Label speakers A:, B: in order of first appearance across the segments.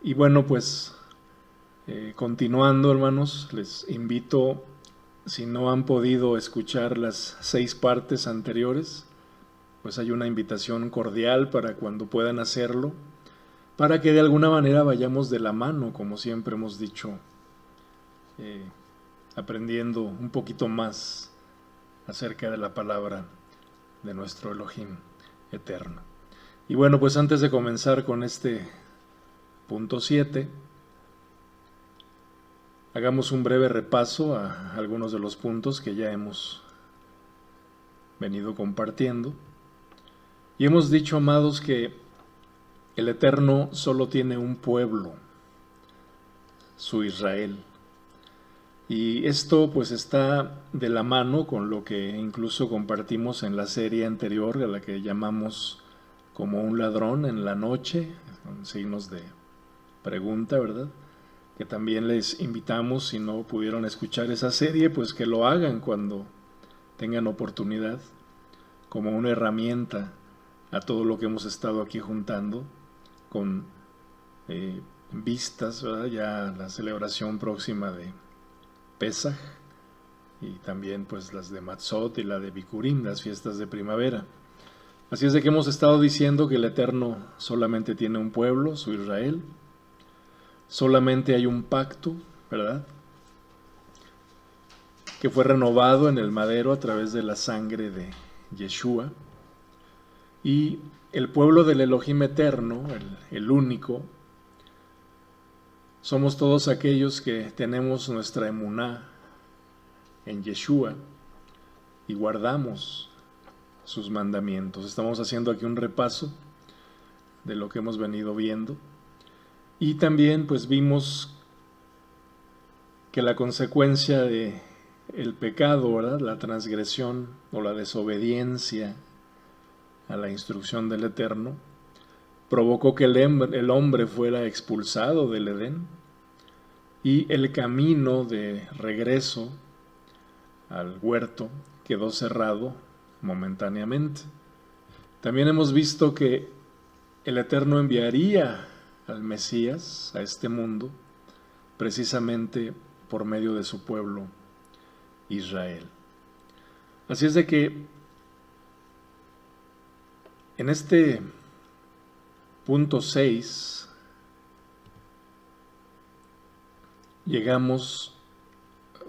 A: Y bueno, pues continuando, hermanos, les invito, si no han podido escuchar las 6 partes anteriores, pues hay una invitación cordial para cuando puedan hacerlo, para que de alguna manera vayamos de la mano, como siempre hemos dicho, eh, aprendiendo un poquito más acerca de la palabra de nuestro Elohim eterno. Y bueno, pues antes de comenzar con este punto 7, hagamos un breve repaso a algunos de los puntos que ya hemos venido compartiendo. Y hemos dicho, amados, que el Eterno solo tiene un pueblo, su Israel. Y esto pues está de la mano con lo que incluso compartimos en la serie anterior, a la que llamamos como un ladrón en la noche, con signos de pregunta, ¿verdad? Que también les invitamos, si no pudieron escuchar esa serie, pues que lo hagan cuando tengan oportunidad, como una herramienta a todo lo que hemos estado aquí juntando, con vistas, ¿verdad? Ya la celebración próxima de Pesaj, y también pues las de Matzot y la de Bikurim, las fiestas de primavera. Así es de que hemos estado diciendo que el Eterno solamente tiene un pueblo, su Israel, solamente hay un pacto, ¿verdad?, que fue renovado en el madero a través de la sangre de Yeshua, y el pueblo del Elohim eterno, el único, somos todos aquellos que tenemos nuestra emuná en Yeshua y guardamos sus mandamientos. Estamos haciendo aquí un repaso de lo que hemos venido viendo, y también pues vimos que la consecuencia de el pecado, ¿verdad?, la transgresión o la desobediencia a la instrucción del Eterno, provocó que el hombre fuera expulsado del Edén, y el camino de regreso al huerto quedó cerrado momentáneamente. También hemos visto que el Eterno enviaría al Mesías a este mundo precisamente por medio de su pueblo Israel. Así es de que en este punto 6 llegamos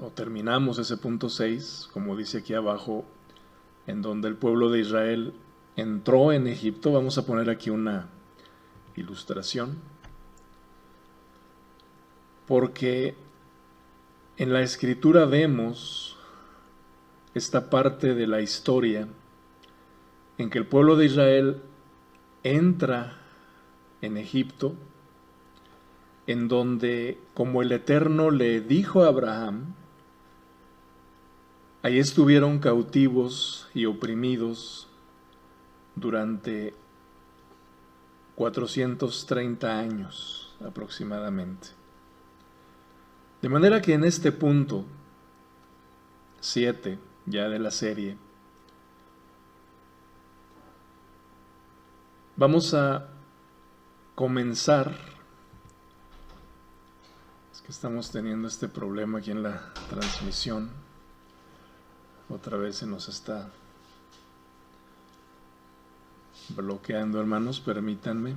A: o terminamos ese punto 6, como dice aquí abajo, en donde el pueblo de Israel entró en Egipto. Vamos a poner aquí una ilustración, porque en la escritura vemos esta parte de la historia en que el pueblo de Israel entra en Egipto, en donde, como el Eterno le dijo a Abraham, ahí estuvieron cautivos y oprimidos durante 430 años aproximadamente. De manera que en este punto 7 ya de la serie vamos a comenzar. Es que estamos teniendo este problema aquí en la transmisión. Otra vez se nos está bloqueando, hermanos, permítanme.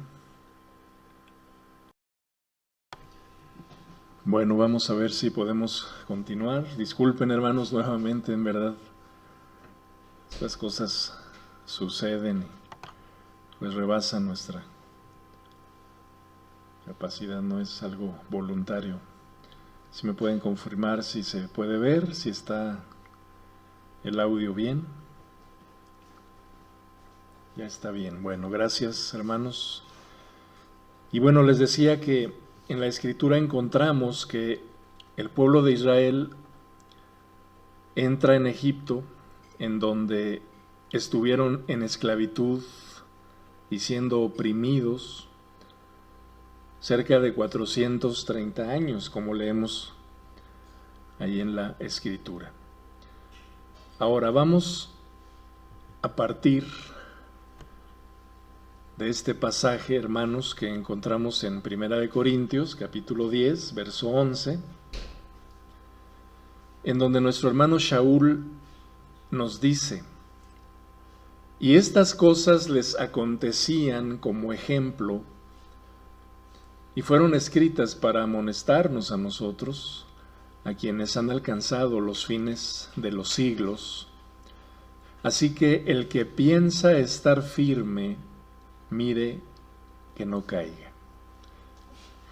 A: Bueno, vamos a ver si podemos continuar. Disculpen, hermanos, nuevamente, en verdad, estas cosas suceden y pues rebasan nuestra capacidad, no es algo voluntario. Si me pueden confirmar si se puede ver, si está el audio bien. Ya está bien. Bueno, gracias, hermanos. Y bueno, les decía que en la Escritura encontramos que el pueblo de Israel entra en Egipto, en donde estuvieron en esclavitud y siendo oprimidos cerca de 430 años, como leemos ahí en la Escritura. Ahora vamos a partir de este pasaje, hermanos, que encontramos en 1 Corintios, capítulo 10, verso 11, en donde nuestro hermano Shaul nos dice: y estas cosas les acontecían como ejemplo, y fueron escritas para amonestarnos a nosotros, a quienes han alcanzado los fines de los siglos. Así que el que piensa estar firme, mire que no caiga.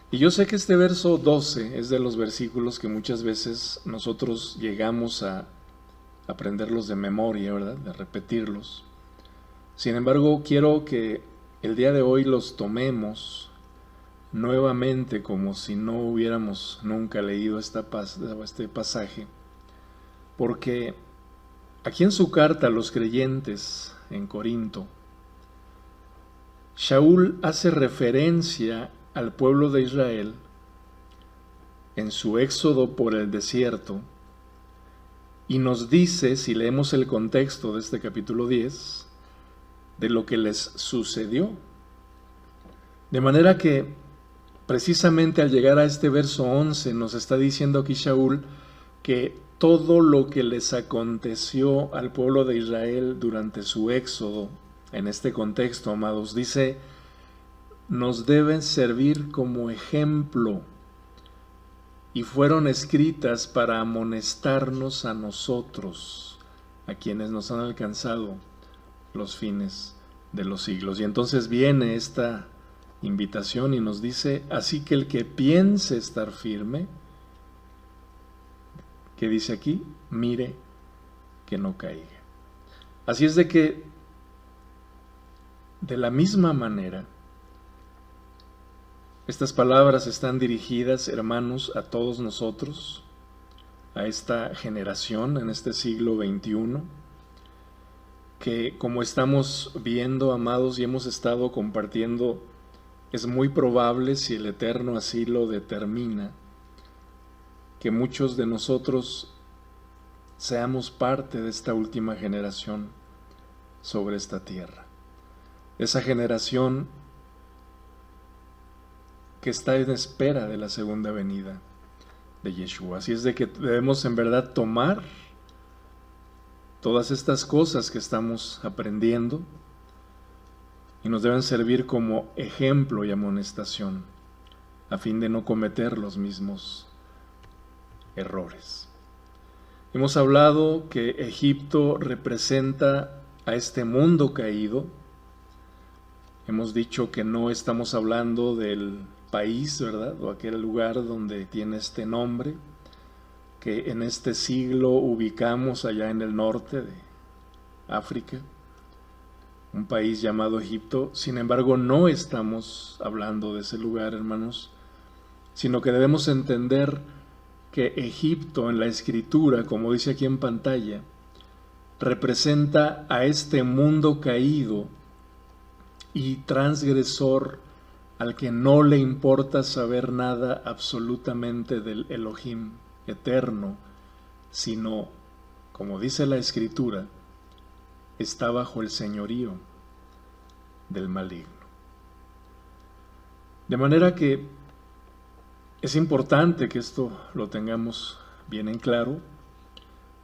A: Y yo sé que este verso 12 es de los versículos que muchas veces nosotros llegamos a aprenderlos de memoria, ¿verdad? De repetirlos. Sin embargo, quiero que el día de hoy los tomemos nuevamente como si no hubiéramos nunca leído este pasaje, porque aquí en su carta a los creyentes en Corinto, Shaul hace referencia al pueblo de Israel en su éxodo por el desierto y nos dice, si leemos el contexto de este capítulo 10, de lo que les sucedió. De manera que precisamente al llegar a este verso 11 nos está diciendo aquí Shaul que todo lo que les aconteció al pueblo de Israel durante su éxodo, en este contexto, amados, dice, nos deben servir como ejemplo y fueron escritas para amonestarnos a nosotros, a quienes nos han alcanzado los fines de los siglos. Y entonces viene esta invitación y nos dice: así que el que piense estar firme, que dice aquí, mire que no caiga. Así es de que, de la misma manera, estas palabras están dirigidas, hermanos, a todos nosotros, a esta generación en este siglo XXI, que como estamos viendo, amados, y hemos estado compartiendo, es muy probable, si el Eterno así lo determina, que muchos de nosotros seamos parte de esta última generación sobre esta tierra. Esa generación que está en espera de la segunda venida de Yeshua. Así es de que debemos en verdad tomar todas estas cosas que estamos aprendiendo y nos deben servir como ejemplo y amonestación a fin de no cometer los mismos errores. Hemos hablado que Egipto representa a este mundo caído. Hemos dicho que no estamos hablando del país, ¿verdad? O aquel lugar donde tiene este nombre, que en este siglo ubicamos allá en el norte de África, un país llamado Egipto. Sin embargo, no estamos hablando de ese lugar, hermanos, sino que debemos entender que Egipto en la Escritura, como dice aquí en pantalla, representa a este mundo caído y transgresor al que no le importa saber nada absolutamente del Elohim eterno, sino, como dice la Escritura, está bajo el señorío del maligno. De manera que es importante que esto lo tengamos bien en claro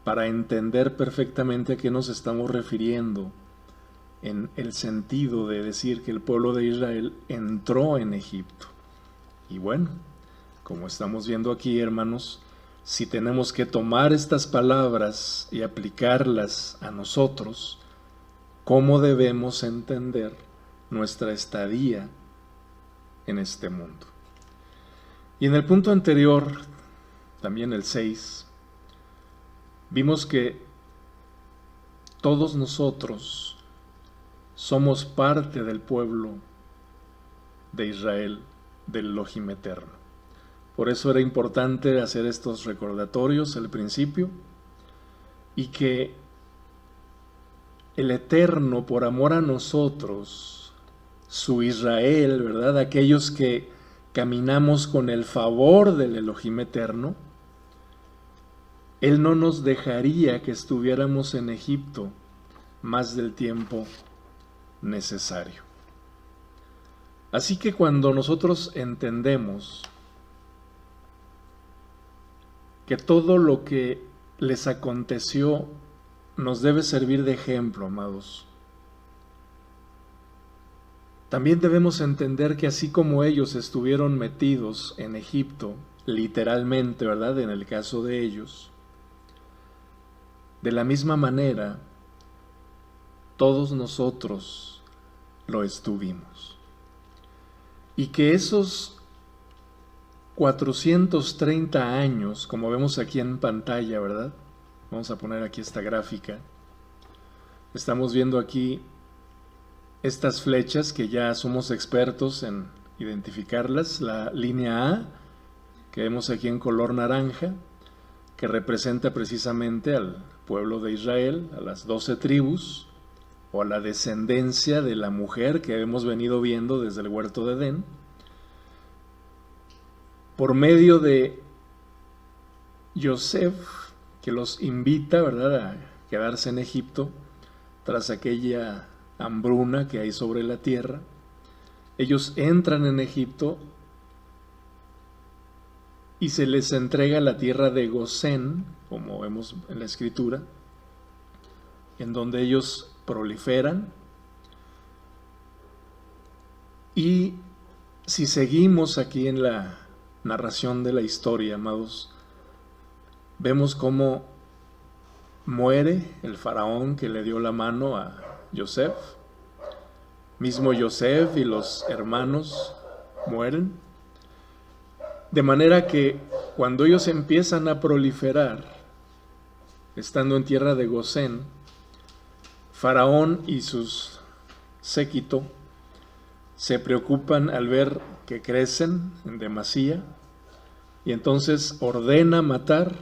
A: para entender perfectamente a qué nos estamos refiriendo en el sentido de decir que el pueblo de Israel entró en Egipto. Y bueno, como estamos viendo aquí, hermanos, si tenemos que tomar estas palabras y aplicarlas a nosotros, ¿cómo debemos entender nuestra estadía en este mundo? Y en el punto anterior, también el 6, vimos que todos nosotros somos parte del pueblo de Israel, del Elohim eterno. Por eso era importante hacer estos recordatorios al principio, y que el Eterno, por amor a nosotros, su Israel, ¿verdad? Aquellos que caminamos con el favor del Elohim eterno, Él no nos dejaría que estuviéramos en Egipto más del tiempo necesario. Así que cuando nosotros entendemos que todo lo que les aconteció nos debe servir de ejemplo, amados, también debemos entender que así como ellos estuvieron metidos en Egipto, literalmente, ¿verdad?, en el caso de ellos, de la misma manera, todos nosotros lo estuvimos. Y que esos 430 años, como vemos aquí en pantalla, ¿verdad? Vamos a poner aquí esta gráfica. Estamos viendo aquí estas flechas que ya somos expertos en identificarlas. La línea A, que vemos aquí en color naranja, que representa precisamente al pueblo de Israel, a las 12 tribus, o a la descendencia de la mujer que hemos venido viendo desde el huerto de Edén, por medio de Yosef, que los invita, ¿verdad?, a quedarse en Egipto tras aquella hambruna que hay sobre la tierra. Ellos entran en Egipto y se les entrega la tierra de Gosén, como vemos en la escritura, en donde ellos proliferan. Y si seguimos aquí en la narración de la historia, amados, vemos cómo muere el faraón que le dio la mano a Yosef. Mismo Yosef y los hermanos mueren. De manera que cuando ellos empiezan a proliferar, estando en tierra de Gosén, Faraón y sus séquito se preocupan al ver que crecen en demasía, y entonces ordena matar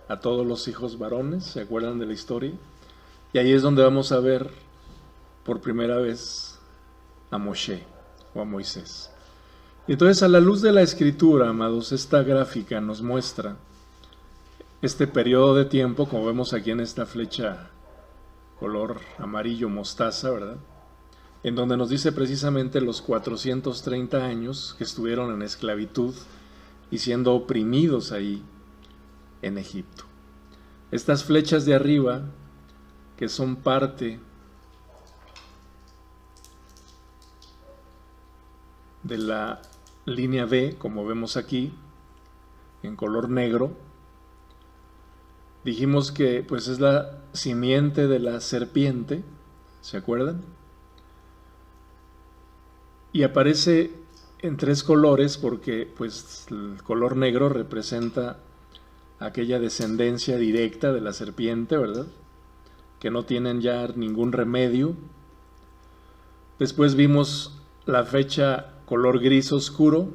A: a todos los hijos varones. ¿Se acuerdan de la historia? Y ahí es donde vamos a ver por primera vez a Moshe o a Moisés. Y entonces, a la luz de la escritura, amados, esta gráfica nos muestra este periodo de tiempo, como vemos aquí en esta flecha color amarillo mostaza, ¿verdad?, en donde nos dice precisamente los 430 años que estuvieron en esclavitud y siendo oprimidos ahí en Egipto. Estas flechas de arriba, que son parte de la línea B, como vemos aquí, en color negro, dijimos que pues es la simiente de la serpiente, ¿se acuerdan? Y aparece en 3 colores porque pues el color negro representa aquella descendencia directa de la serpiente, ¿verdad?, que no tienen ya ningún remedio. Después vimos la flecha color gris oscuro,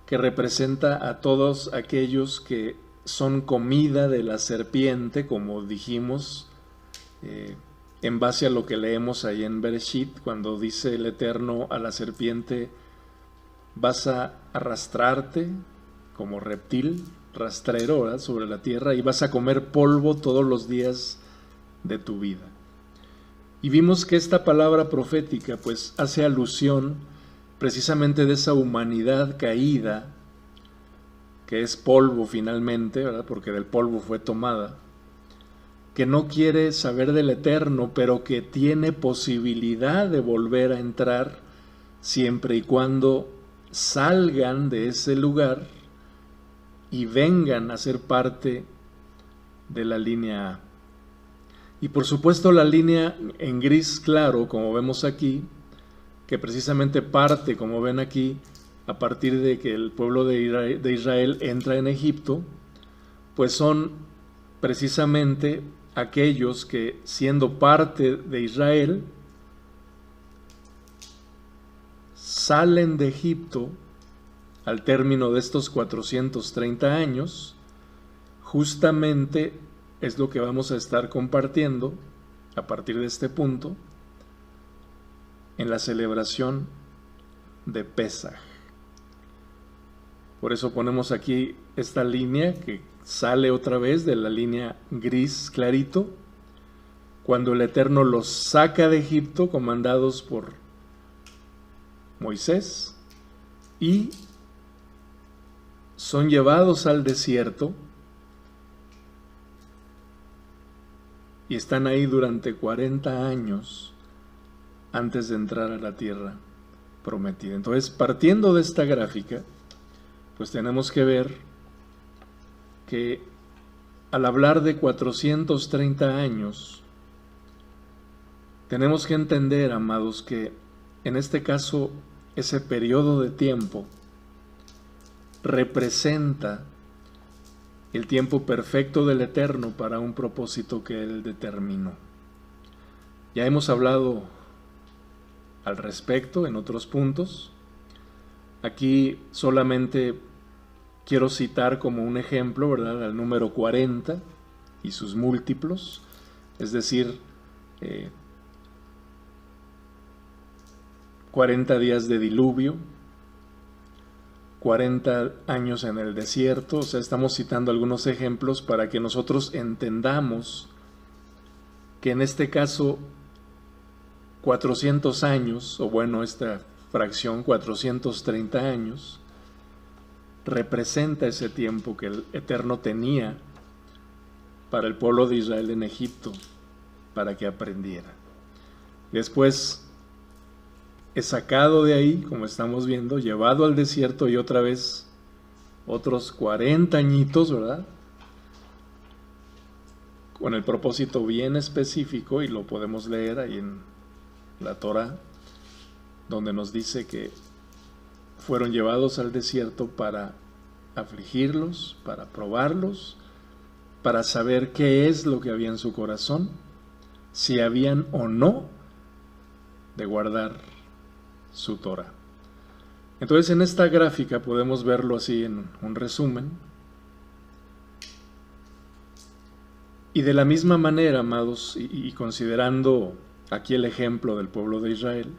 A: que representa a todos aquellos que son comida de la serpiente, como dijimos, en base a lo que leemos ahí en Bereshit, cuando dice el Eterno a la serpiente: vas a arrastrarte como reptil rastrero, ¿verdad?, sobre la tierra, y vas a comer polvo todos los días de tu vida. Y vimos que esta palabra profética pues hace alusión precisamente de esa humanidad caída, que es polvo finalmente, ¿verdad?, porque del polvo fue tomada, que no quiere saber del Eterno, pero que tiene posibilidad de volver a entrar siempre y cuando salgan de ese lugar y vengan a ser parte de la línea A. Y por supuesto la línea en gris claro, como vemos aquí, que precisamente parte, como ven aquí, a partir de que el pueblo de Israel entra en Egipto, pues son precisamente aquellos que, siendo parte de Israel, salen de Egipto al término de estos 430 años. Justamente es lo que vamos a estar compartiendo a partir de este punto en la celebración de Pesaj. Por eso ponemos aquí esta línea que sale otra vez de la línea gris clarito, cuando el Eterno los saca de Egipto, comandados por Moisés, y son llevados al desierto y están ahí durante 40 años antes de entrar a la tierra prometida. Entonces, partiendo de esta gráfica, pues tenemos que ver que al hablar de 430 años, tenemos que entender, amados, que en este caso ese periodo de tiempo representa el tiempo perfecto del Eterno para un propósito que Él determinó. Ya hemos hablado al respecto en otros puntos. Aquí solamente quiero citar como un ejemplo, ¿verdad?, al número 40 y sus múltiplos, es decir, 40 días de diluvio, 40 años en el desierto. O sea, estamos citando algunos ejemplos para que nosotros entendamos que en este caso 400 años, o bueno, esta fracción 430 años, representa ese tiempo que el Eterno tenía para el pueblo de Israel en Egipto, para que aprendiera. Después es sacado de ahí, como estamos viendo, llevado al desierto y otra vez otros 40 añitos, ¿verdad?, con el propósito bien específico, y lo podemos leer ahí en la Torá, donde nos dice que fueron llevados al desierto para afligirlos, para probarlos, para saber qué es lo que había en su corazón, si habían o no de guardar su Torá. Entonces, en esta gráfica podemos verlo así en un resumen. Y de la misma manera, amados, y considerando aquí el ejemplo del pueblo de Israel,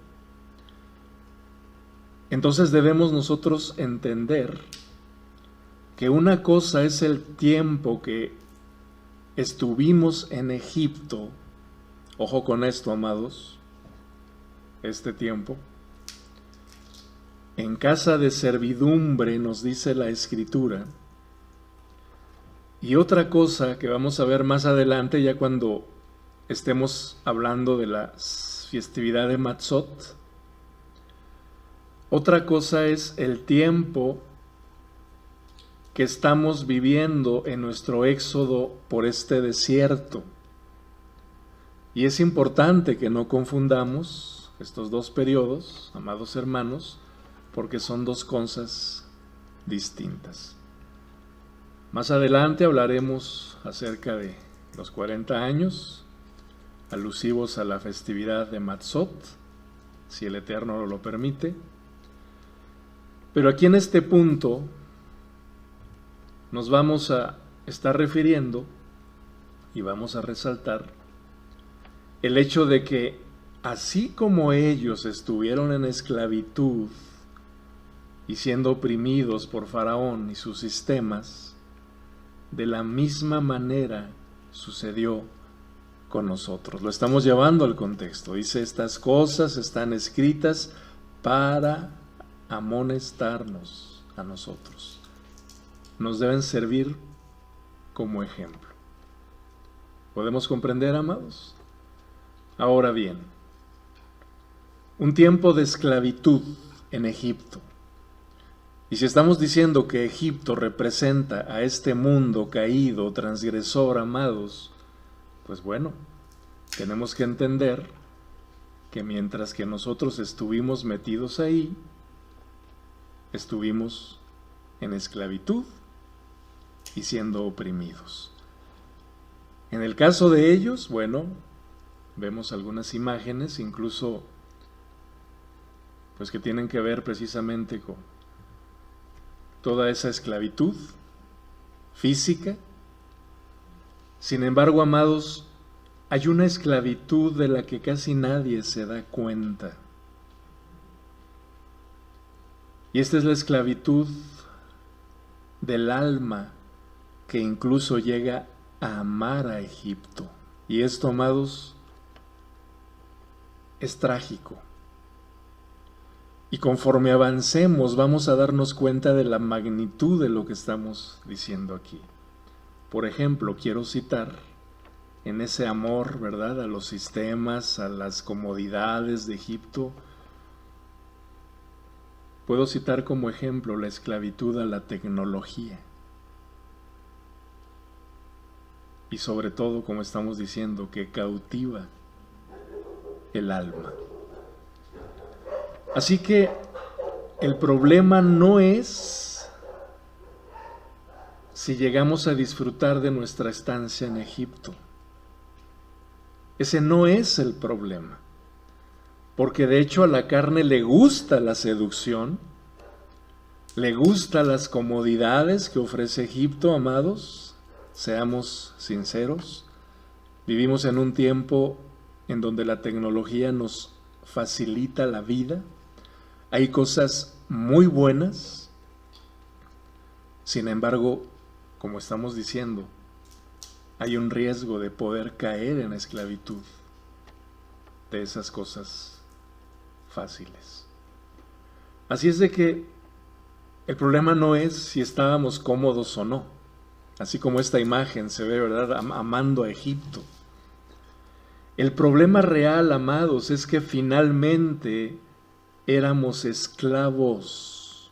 A: entonces debemos nosotros entender que una cosa es el tiempo que estuvimos en Egipto. Ojo con esto, amados, este tiempo en casa de servidumbre, nos dice la Escritura. Y otra cosa que vamos a ver más adelante, ya cuando estemos hablando de la festividad de Matzot, otra cosa es el tiempo que estamos viviendo en nuestro éxodo por este desierto. Y es importante que no confundamos estos dos periodos, amados hermanos, porque son dos cosas distintas. Más adelante hablaremos acerca de los 40 años, alusivos a la festividad de Matzot, si el Eterno lo permite. Pero aquí en este punto nos vamos a estar refiriendo y vamos a resaltar el hecho de que así como ellos estuvieron en esclavitud y siendo oprimidos por Faraón y sus sistemas, de la misma manera sucedió con nosotros. Lo estamos llevando al contexto. Dice, estas cosas están escritas para amonestarnos a nosotros. Nos deben servir como ejemplo. ¿Podemos comprender, amados? Ahora bien, un tiempo de esclavitud en Egipto. Y si estamos diciendo que Egipto representa a este mundo caído, transgresor, amados, pues bueno, tenemos que entender que mientras que nosotros estuvimos metidos ahí, estuvimos en esclavitud y siendo oprimidos. En el caso de ellos, bueno, vemos algunas imágenes, incluso pues que tienen que ver precisamente con toda esa esclavitud física. Sin embargo, amados, hay una esclavitud de la que casi nadie se da cuenta. Y esta es la esclavitud del alma, que incluso llega a amar a Egipto. Y esto, amados, es trágico. Y conforme avancemos vamos a darnos cuenta de la magnitud de lo que estamos diciendo aquí. Por ejemplo, quiero citar en ese amor, ¿verdad?, a los sistemas, a las comodidades de Egipto. Puedo citar como ejemplo la esclavitud a la tecnología. Y sobre todo, como estamos diciendo, que cautiva el alma. Así que el problema no es si llegamos a disfrutar de nuestra estancia en Egipto. Ese no es el problema. Porque de hecho a la carne le gusta la seducción, le gustan las comodidades que ofrece Egipto, amados. Seamos sinceros, vivimos en un tiempo en donde la tecnología nos facilita la vida. Hay cosas muy buenas, sin embargo, como estamos diciendo, hay un riesgo de poder caer en esclavitud de esas cosas fáciles. Así es de que el problema no es si estábamos cómodos o no, así como esta imagen se ve, ¿verdad?, amando a Egipto. El problema real, amados, es que finalmente éramos esclavos.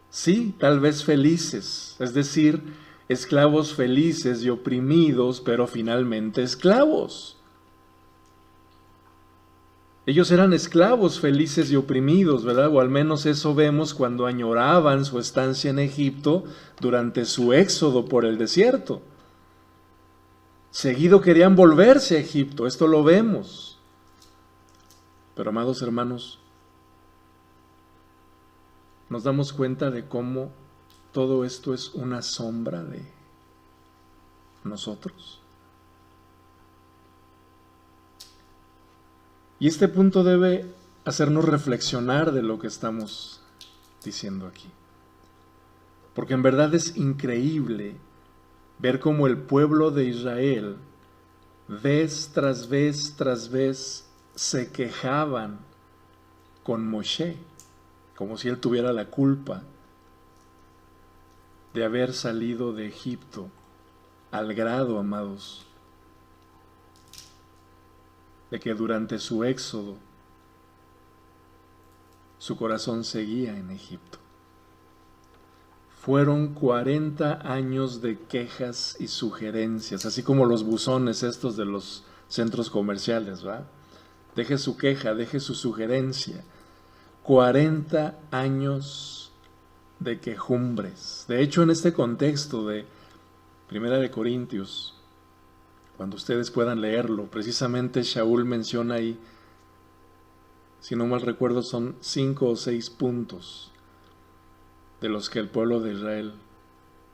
A: Sí, tal vez felices, es decir, esclavos felices y oprimidos, pero finalmente esclavos. Ellos eran esclavos felices y oprimidos, ¿verdad? O al menos eso vemos cuando añoraban su estancia en Egipto durante su éxodo por el desierto. Seguido querían volverse a Egipto, esto lo vemos. Pero amados hermanos, nos damos cuenta de cómo todo esto es una sombra de nosotros. Y este punto debe hacernos reflexionar de lo que estamos diciendo aquí. Porque en verdad es increíble ver cómo el pueblo de Israel, vez tras vez tras vez, se quejaban con Moshe, como si él tuviera la culpa de haber salido de Egipto, al grado, amados, de que durante su éxodo su corazón seguía en Egipto. Fueron 40 años de quejas y sugerencias, así como los buzones estos de los centros comerciales, ¿va? Deje su queja, deje su sugerencia. 40 años de quejumbres. De hecho, en este contexto de Primera de Corintios, cuando ustedes puedan leerlo, precisamente Shaul menciona ahí, si no mal recuerdo, son 5 o 6 puntos de los que el pueblo de Israel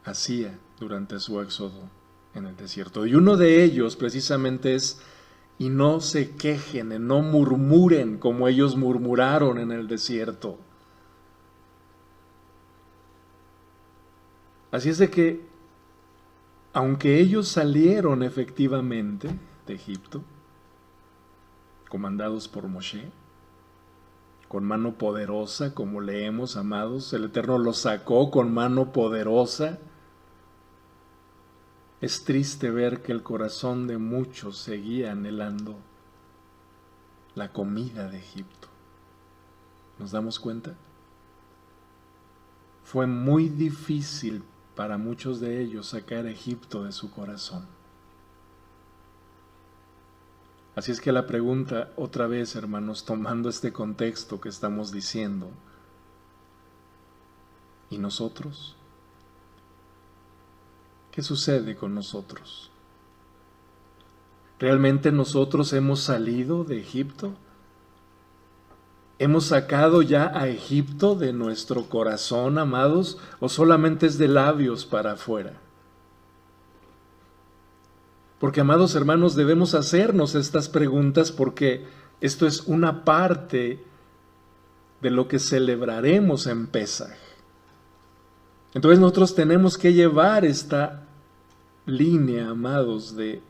A: hacía durante su éxodo en el desierto. Y uno de ellos precisamente es: y no se quejen, no murmuren como ellos murmuraron en el desierto. Así es de que, aunque ellos salieron efectivamente de Egipto, comandados por Moshe, con mano poderosa, como leemos, amados, el Eterno los sacó con mano poderosa. Es triste ver que el corazón de muchos seguía anhelando la comida de Egipto. ¿Nos damos cuenta? Fue muy difícil para muchos de ellos sacar a Egipto de su corazón. Así es que la pregunta, otra vez, hermanos, tomando este contexto que estamos diciendo, ¿y nosotros? ¿Qué sucede con nosotros? ¿Realmente nosotros hemos salido de Egipto? ¿Hemos sacado ya a Egipto de nuestro corazón, amados, o solamente es de labios para afuera? Porque, amados hermanos, debemos hacernos estas preguntas porque esto es una parte de lo que celebraremos en Pesaj. Entonces nosotros tenemos que llevar esta línea, amados, de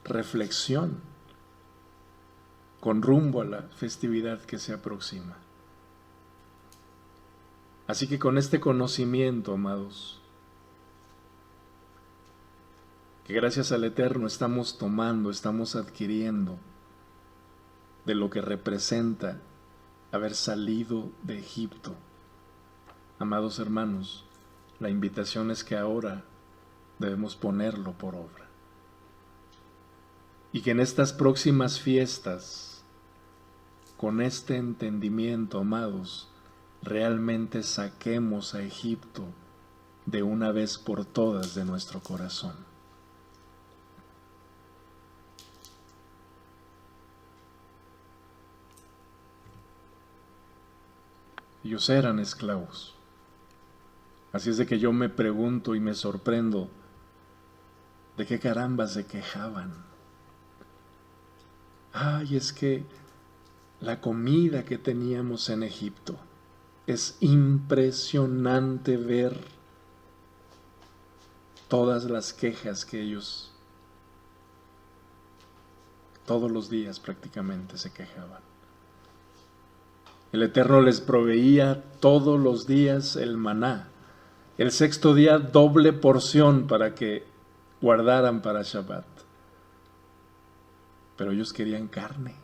A: reflexión con rumbo a la festividad que se aproxima. Así que con este conocimiento, amados, que gracias al Eterno estamos tomando, estamos adquiriendo de lo que representa haber salido de Egipto. Amados hermanos, la invitación es que ahora debemos ponerlo por obra. Y que en estas próximas fiestas, con este entendimiento, amados, realmente saquemos a Egipto de una vez por todas de nuestro corazón. Ellos eran esclavos. Así es de que yo me pregunto y me sorprendo de qué caramba se quejaban. Ay, es que la comida que teníamos en Egipto, es impresionante ver todas las quejas que ellos todos los días prácticamente se quejaban. El Eterno les proveía todos los días el maná. El sexto día doble porción para que guardaran para Shabbat. Pero ellos querían carne.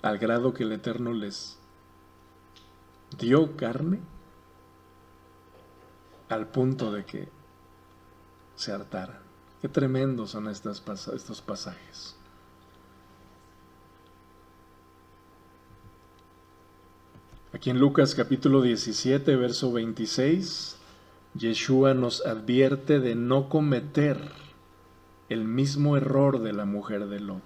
A: Al grado que el Eterno les dio carne, al punto de que se hartaran. Qué tremendos son estos pasajes. Aquí en Lucas capítulo 17, verso 26, Yeshua nos advierte de no cometer el mismo error de la mujer de Lot.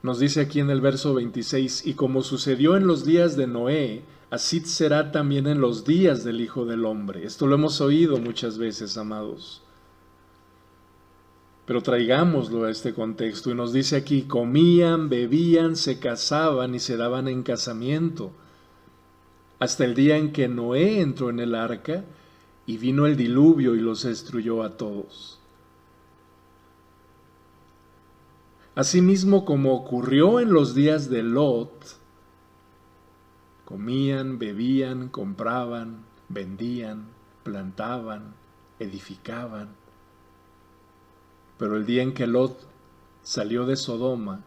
A: Nos dice aquí en el verso 26, y como sucedió en los días de Noé, así será también en los días del Hijo del Hombre. Esto lo hemos oído muchas veces, amados. Pero traigámoslo a este contexto y nos dice aquí, comían, bebían, se casaban y se daban en casamiento, hasta el día en que Noé entró en el arca y vino el diluvio y los destruyó a todos. Asimismo, como ocurrió en los días de Lot, comían, bebían, compraban, vendían, plantaban, edificaban. Pero el día en que Lot salió de Sodoma,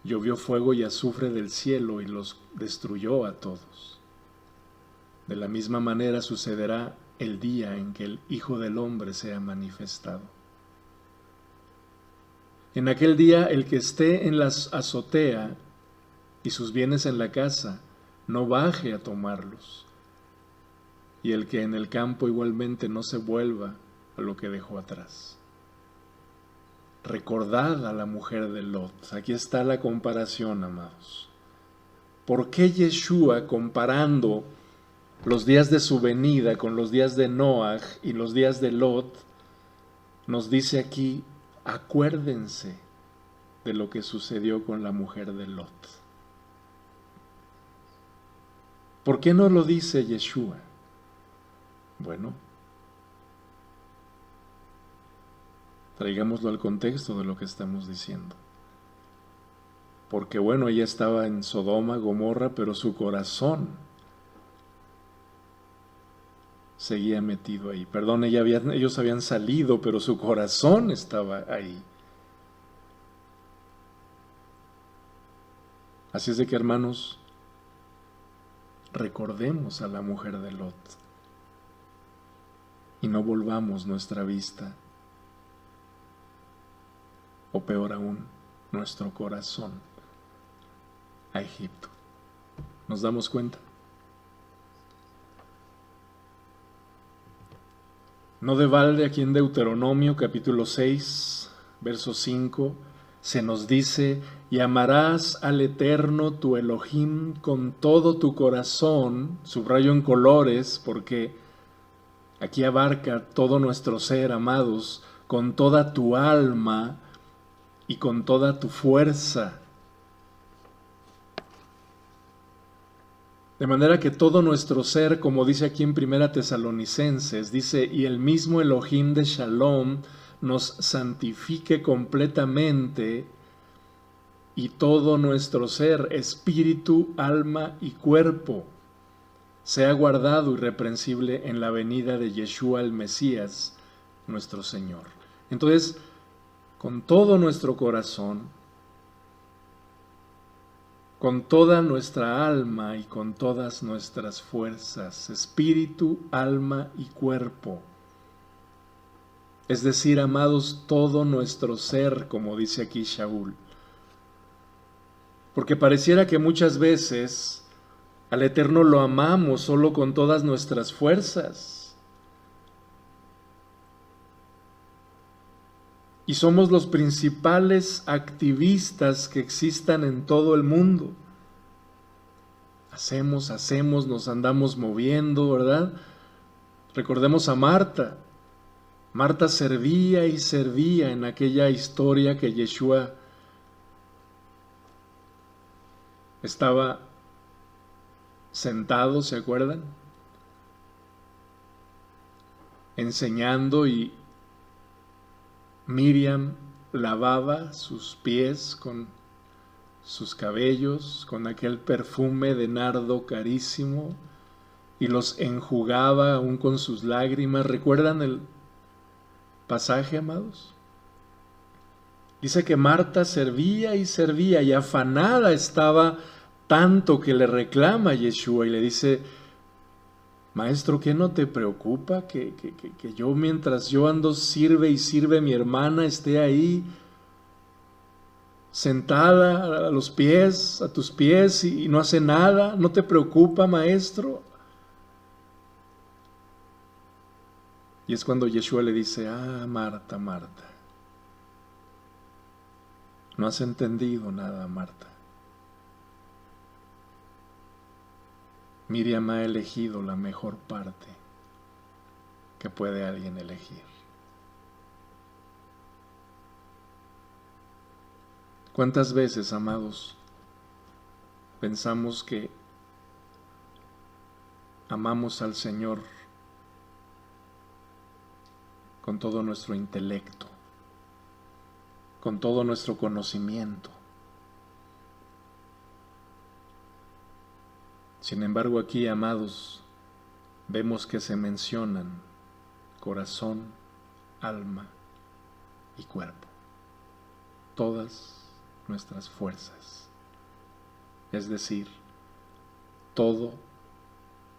A: llovió fuego y azufre del cielo y los destruyó a todos. De la misma manera sucederá el día en que el Hijo del Hombre sea manifestado. En aquel día el que esté en la azotea y sus bienes en la casa, no baje a tomarlos. Y el que en el campo igualmente no se vuelva a lo que dejó atrás. Recordad a la mujer de Lot. Aquí está la comparación, amados. ¿Por qué Yeshua, comparando los días de su venida con los días de Noaj y los días de Lot, nos dice aquí, acuérdense de lo que sucedió con la mujer de Lot? ¿Por qué no lo dice Yeshua? Bueno, traigámoslo al contexto de lo que estamos diciendo. Porque bueno, ella estaba en Sodoma, Gomorra, pero su corazón seguía metido ahí. Perdón, ellos habían salido, pero su corazón estaba ahí. Así es de que, hermanos, recordemos a la mujer de Lot y no volvamos nuestra vista, o peor aún, nuestro corazón a Egipto. ¿Nos damos cuenta? No de balde aquí en Deuteronomio capítulo 6, verso 5, se nos dice, y amarás al Eterno tu Elohim con todo tu corazón, subrayo en colores porque aquí abarca todo nuestro ser, amados, con toda tu alma y con toda tu fuerza. De manera que todo nuestro ser, como dice aquí en Primera Tesalonicenses, dice, y el mismo Elohim de Shalom nos santifique completamente, y todo nuestro ser, espíritu, alma y cuerpo, sea guardado irreprensible en la venida de Yeshua el Mesías, nuestro Señor. Entonces, con todo nuestro corazón, con toda nuestra alma y con todas nuestras fuerzas, espíritu, alma y cuerpo. Es decir, amados, todo nuestro ser, como dice aquí Shaul. Porque pareciera que muchas veces al Eterno lo amamos solo con todas nuestras fuerzas. Y somos los principales activistas que existan en todo el mundo. Hacemos, nos andamos moviendo, ¿verdad? Recordemos a Marta. Marta servía y servía en aquella historia que Yeshua estaba sentado, ¿se acuerdan? Enseñando, y Miriam lavaba sus pies con sus cabellos, con aquel perfume de nardo carísimo, y los enjugaba aún con sus lágrimas. ¿Recuerdan el pasaje, amados? Dice que Marta servía y afanada estaba tanto que le reclama a Yeshua y le dice, Maestro, ¿qué no te preocupa que yo, mientras yo ando sirve y sirve, mi hermana esté ahí sentada a los pies, a tus pies, y no hace nada? ¿No te preocupa, Maestro? Y es cuando Yeshua le dice, Marta, Marta, no has entendido nada, Marta. Miriam ha elegido la mejor parte que puede alguien elegir. ¿Cuántas veces, amados, pensamos que amamos al Señor con todo nuestro intelecto, con todo nuestro conocimiento? Sin embargo, aquí, amados, vemos que se mencionan corazón, alma y cuerpo, todas nuestras fuerzas, es decir, todo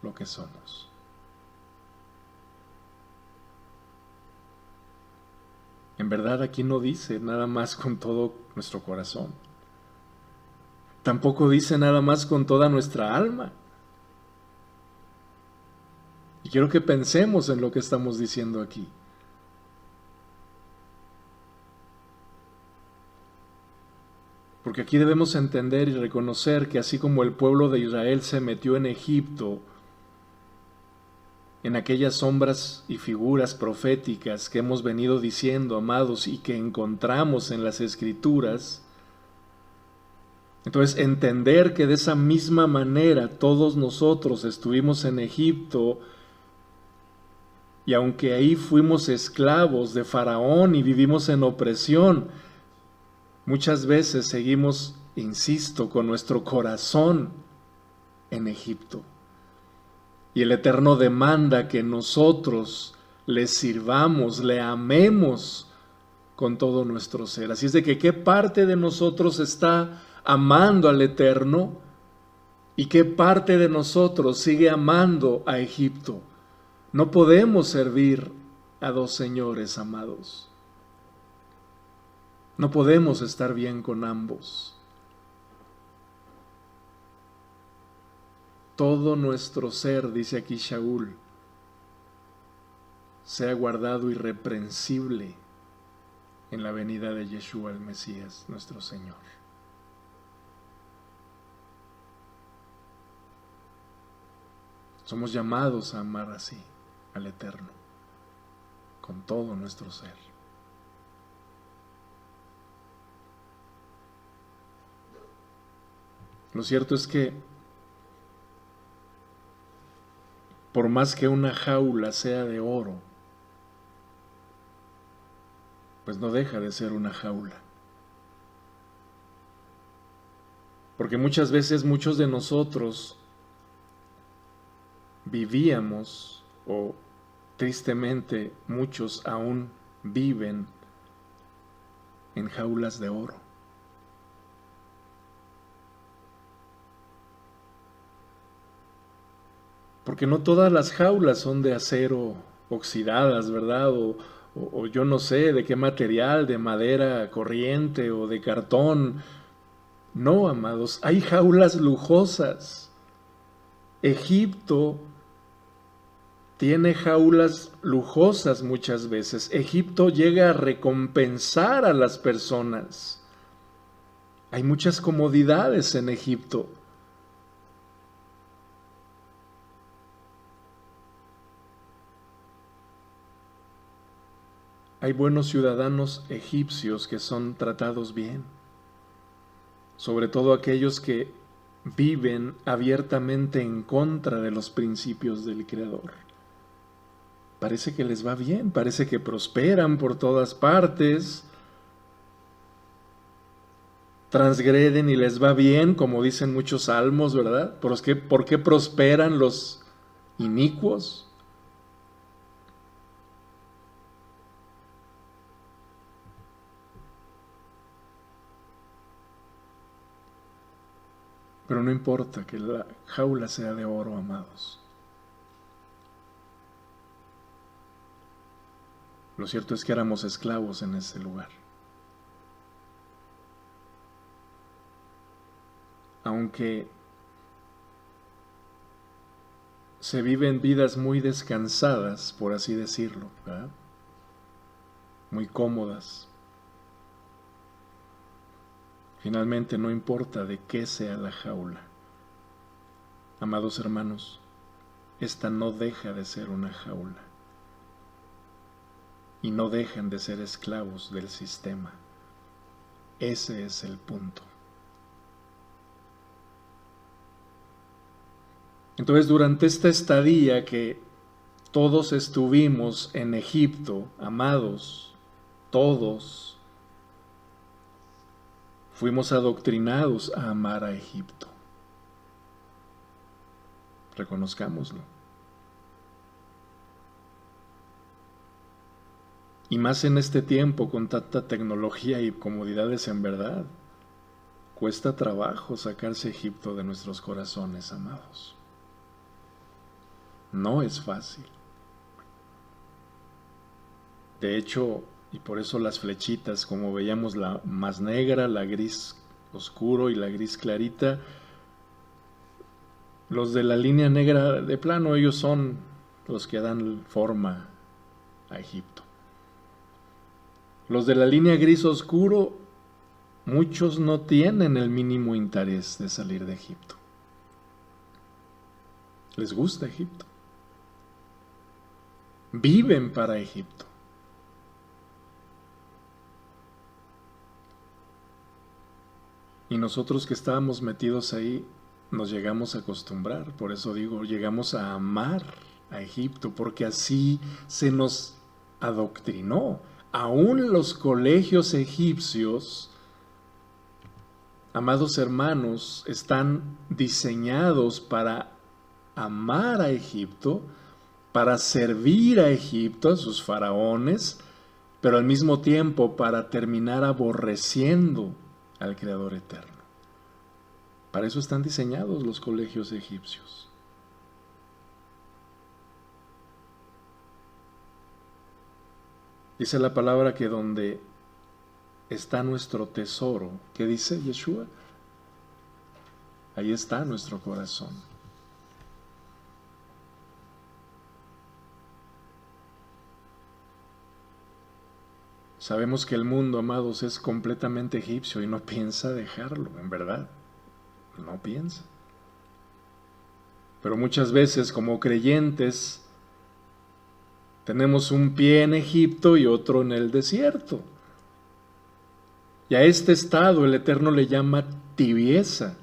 A: lo que somos. En verdad, aquí no dice nada más con todo nuestro corazón. Tampoco dice nada más con toda nuestra alma. Y quiero que pensemos en lo que estamos diciendo aquí. Porque aquí debemos entender y reconocer que así como el pueblo de Israel se metió en Egipto, en aquellas sombras y figuras proféticas que hemos venido diciendo, amados, y que encontramos en las Escrituras, entonces entender que de esa misma manera todos nosotros estuvimos en Egipto, y aunque ahí fuimos esclavos de Faraón y vivimos en opresión, muchas veces seguimos, insisto, con nuestro corazón en Egipto. Y el Eterno demanda que nosotros le sirvamos, le amemos con todo nuestro ser. Así es de que, ¿qué parte de nosotros está amando al Eterno? ¿Y qué parte de nosotros sigue amando a Egipto? No podemos servir a dos señores, amados. No podemos estar bien con ambos. Todo nuestro ser, dice aquí Shaul, sea guardado irreprensible en la venida de Yeshua el Mesías, nuestro Señor. Somos llamados a amar así al Eterno, con todo nuestro ser. Lo cierto es que por más que una jaula sea de oro, pues no deja de ser una jaula. Porque muchas veces muchos de nosotros vivíamos, o tristemente muchos aún viven en jaulas de oro. Porque no todas las jaulas son de acero oxidadas, ¿verdad? O yo no sé de qué material, de madera corriente o de cartón. No, amados, hay jaulas lujosas. Egipto tiene jaulas lujosas muchas veces. Egipto llega a recompensar a las personas. Hay muchas comodidades en Egipto. Hay buenos ciudadanos egipcios que son tratados bien, sobre todo aquellos que viven abiertamente en contra de los principios del Creador. Parece que les va bien, parece que prosperan por todas partes, transgreden y les va bien, como dicen muchos salmos, ¿verdad? ¿Por qué prosperan los inicuos? Pero no importa que la jaula sea de oro, amados. Lo cierto es que éramos esclavos en ese lugar. Aunque se viven vidas muy descansadas, por así decirlo, ¿verdad? Muy cómodas. Finalmente no importa de qué sea la jaula. Amados hermanos, esta no deja de ser una jaula. Y no dejan de ser esclavos del sistema. Ese es el punto. Entonces, durante esta estadía que todos estuvimos en Egipto, amados, todos, fuimos adoctrinados a amar a Egipto. Reconozcámoslo. Y más en este tiempo con tanta tecnología y comodidades, en verdad, cuesta trabajo sacarse Egipto de nuestros corazones, amados. No es fácil. De hecho, y por eso las flechitas, como veíamos, la más negra, la gris oscuro y la gris clarita, los de la línea negra de plano, ellos son los que dan forma a Egipto. Los de la línea gris oscuro, muchos no tienen el mínimo interés de salir de Egipto. Les gusta Egipto. Viven para Egipto. Y nosotros que estábamos metidos ahí, nos llegamos a acostumbrar. Por eso digo, llegamos a amar a Egipto, porque así se nos adoctrinó. Aún los colegios egipcios, amados hermanos, están diseñados para amar a Egipto, para servir a Egipto, a sus faraones, pero al mismo tiempo para terminar aborreciendo al Creador eterno. Para eso están diseñados los colegios egipcios. Dice la palabra que donde está nuestro tesoro, ¿qué dice Yeshua? Ahí está nuestro corazón. Sabemos que el mundo, amados, es completamente egipcio y no piensa dejarlo, en verdad. No piensa. Pero muchas veces, como creyentes, tenemos un pie en Egipto y otro en el desierto. Y a este estado el Eterno le llama tibieza.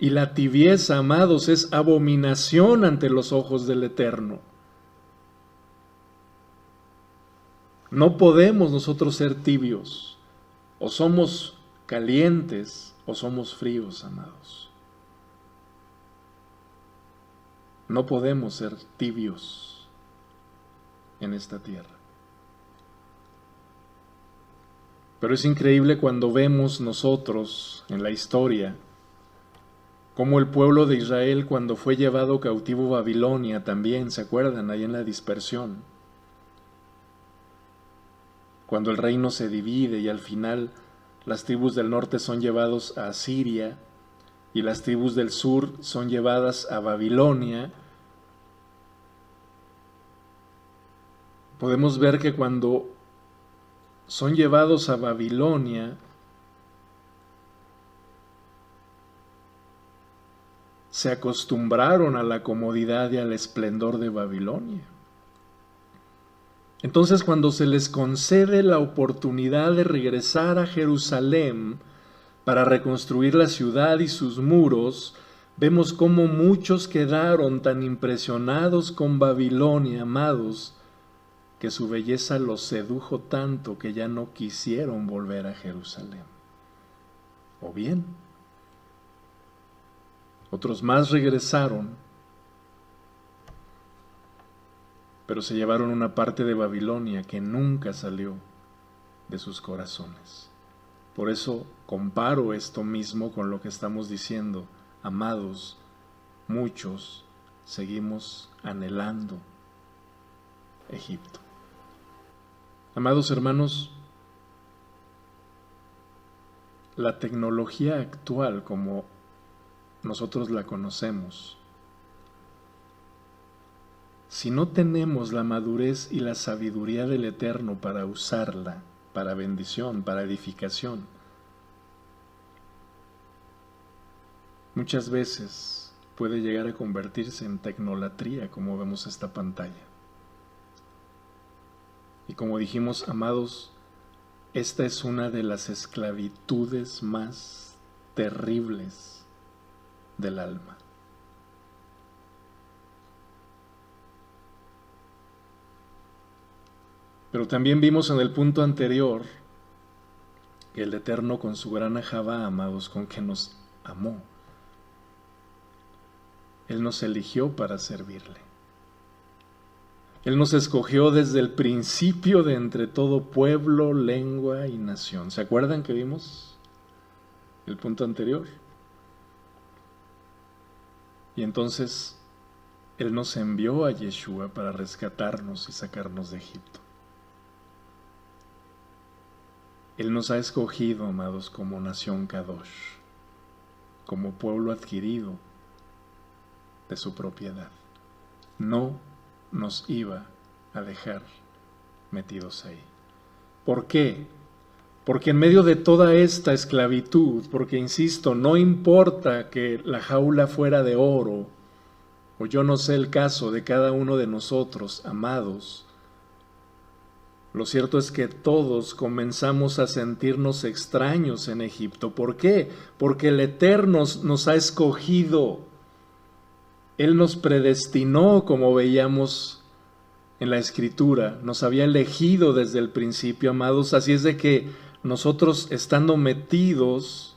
A: Y la tibieza, amados, es abominación ante los ojos del Eterno. No podemos nosotros ser tibios. O somos calientes o somos fríos, amados. No podemos ser tibios en esta tierra. Pero es increíble cuando vemos nosotros en la historia cómo el pueblo de Israel, cuando fue llevado cautivo a Babilonia, también, ¿se acuerdan? Ahí en la dispersión. Cuando el reino se divide y al final las tribus del norte son llevados a Asiria y las tribus del sur son llevadas a Babilonia, podemos ver que cuando son llevados a Babilonia, se acostumbraron a la comodidad y al esplendor de Babilonia. Entonces, cuando se les concede la oportunidad de regresar a Jerusalén para reconstruir la ciudad y sus muros, vemos cómo muchos quedaron tan impresionados con Babilonia, amados, que su belleza los sedujo tanto que ya no quisieron volver a Jerusalén. O bien, otros más regresaron, pero se llevaron una parte de Babilonia que nunca salió de sus corazones. Por eso comparo esto mismo con lo que estamos diciendo. Amados, muchos seguimos anhelando Egipto. Amados hermanos, la tecnología actual como nosotros la conocemos, si no tenemos la madurez y la sabiduría del Eterno para usarla, para bendición, para edificación, muchas veces puede llegar a convertirse en tecnolatría, como vemos esta pantalla. Y como dijimos, amados, esta es una de las esclavitudes más terribles del alma. Pero también vimos en el punto anterior que el Eterno con su gran ajabá, amados, con que nos amó, Él nos eligió para servirle. Él nos escogió desde el principio de entre todo pueblo, lengua y nación. ¿Se acuerdan que vimos el punto anterior? Y entonces Él nos envió a Yeshua para rescatarnos y sacarnos de Egipto. Él nos ha escogido, amados, como nación Kadosh, como pueblo adquirido de su propiedad. No nos iba a dejar metidos ahí. ¿Por qué? Porque en medio de toda esta esclavitud, porque insisto, no importa que la jaula fuera de oro, o yo no sé el caso de cada uno de nosotros, amados, lo cierto es que todos comenzamos a sentirnos extraños en Egipto. ¿Por qué? Porque el Eterno nos ha escogido. Él nos predestinó, como veíamos en la Escritura. Nos había elegido desde el principio, amados. Así es de que nosotros, estando metidos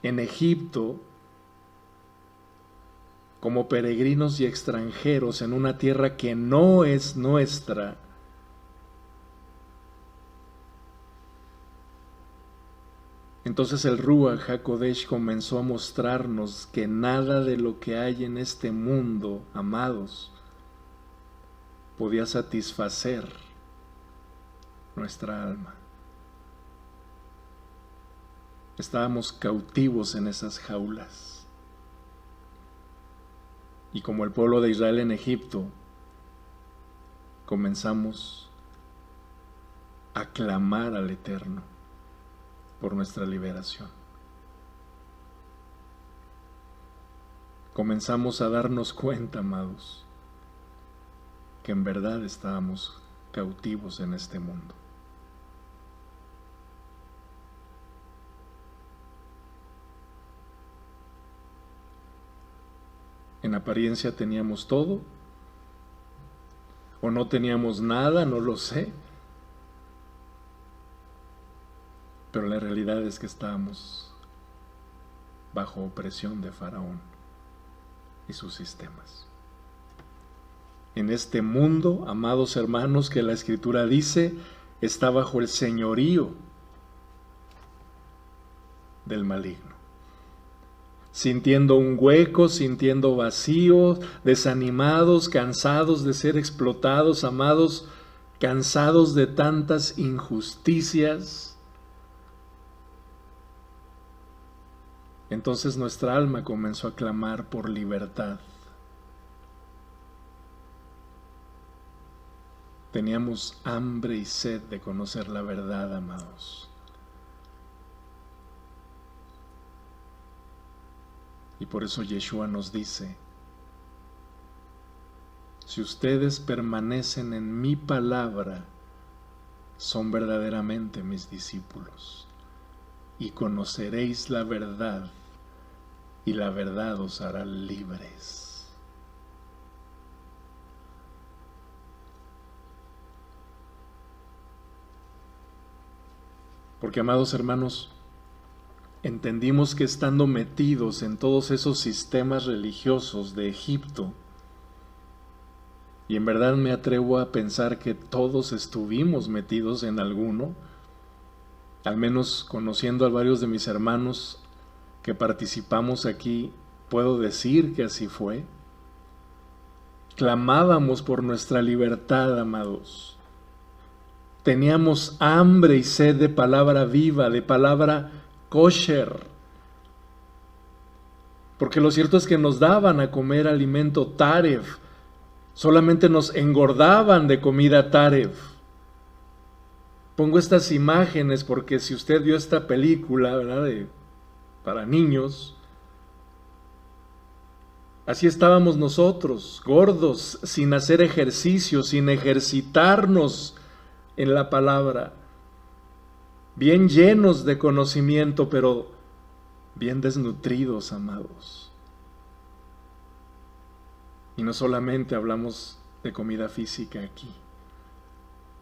A: en Egipto, como peregrinos y extranjeros en una tierra que no es nuestra, entonces el Ruach HaKodesh comenzó a mostrarnos que nada de lo que hay en este mundo, amados, podía satisfacer nuestra alma. Estábamos cautivos en esas jaulas. Y como el pueblo de Israel en Egipto, comenzamos a clamar al Eterno por nuestra liberación. Comenzamos a darnos cuenta, amados, que en verdad estábamos cautivos en este mundo. En apariencia teníamos todo, o no teníamos nada, no lo sé. Pero la realidad es que estábamos bajo opresión de Faraón y sus sistemas. En este mundo, amados hermanos, que la Escritura dice, está bajo el señorío del maligno. Sintiendo un hueco, sintiendo vacíos, desanimados, cansados de ser explotados, amados, cansados de tantas injusticias. Entonces nuestra alma comenzó a clamar por libertad. Teníamos hambre y sed de conocer la verdad, amados. Y por eso Yeshua nos dice, si ustedes permanecen en mi palabra, son verdaderamente mis discípulos, y conoceréis la verdad, y la verdad os hará libres. Porque, amados hermanos, entendimos que estando metidos en todos esos sistemas religiosos de Egipto, y en verdad me atrevo a pensar que todos estuvimos metidos en alguno, al menos conociendo a varios de mis hermanos que participamos aquí, puedo decir que así fue. Clamábamos por nuestra libertad, amados. Teníamos hambre y sed de palabra viva, de palabra kosher. Porque lo cierto es que nos daban a comer alimento taref. Solamente nos engordaban de comida taref. Pongo estas imágenes porque si usted vio esta película, ¿verdad?, para niños, así estábamos nosotros, gordos, sin hacer ejercicio, sin ejercitarnos en la palabra, bien llenos de conocimiento, pero bien desnutridos, amados. Y no solamente hablamos de comida física aquí.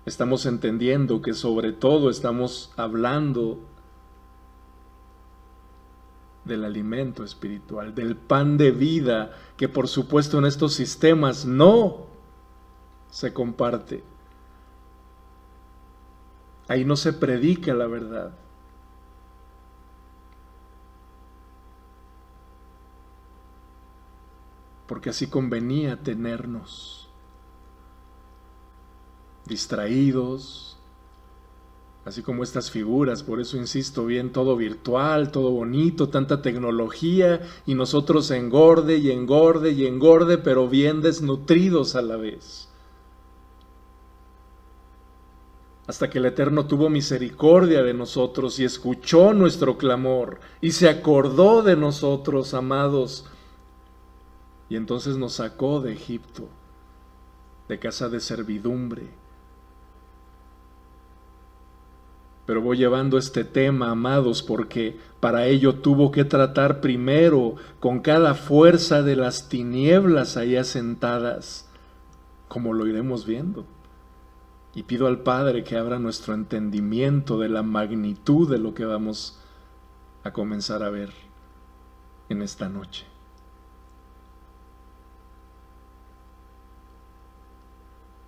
A: Estamos entendiendo que sobre todo estamos hablando del alimento espiritual, del pan de vida, que por supuesto en estos sistemas no se comparte. Ahí no se predica la verdad. Porque así convenía tenernos distraídos, así como estas figuras. Por eso insisto, bien, todo virtual, todo bonito, tanta tecnología, y nosotros engorde y engorde y engorde, pero bien desnutridos a la vez. Hasta que el Eterno tuvo misericordia de nosotros y escuchó nuestro clamor y se acordó de nosotros, amados, y entonces nos sacó de Egipto, de casa de servidumbre. Pero voy llevando este tema, amados, porque para ello tuvo que tratar primero con cada fuerza de las tinieblas allá sentadas, como lo iremos viendo. Y pido al Padre que abra nuestro entendimiento de la magnitud de lo que vamos a comenzar a ver en esta noche.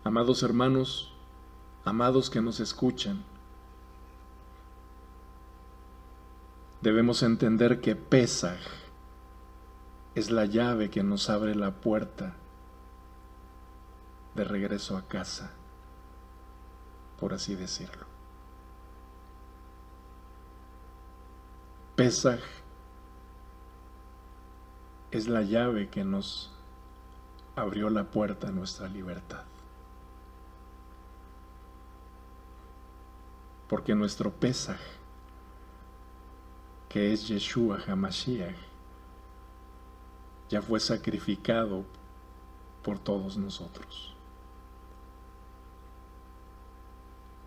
A: Amados hermanos, amados que nos escuchan, debemos entender que Pesaj es la llave que nos abre la puerta de regreso a casa, por así decirlo. Pesaj es la llave que nos abrió la puerta a nuestra libertad. Porque nuestro Pesaj, que es Yeshua HaMashiach, ya fue sacrificado por todos nosotros.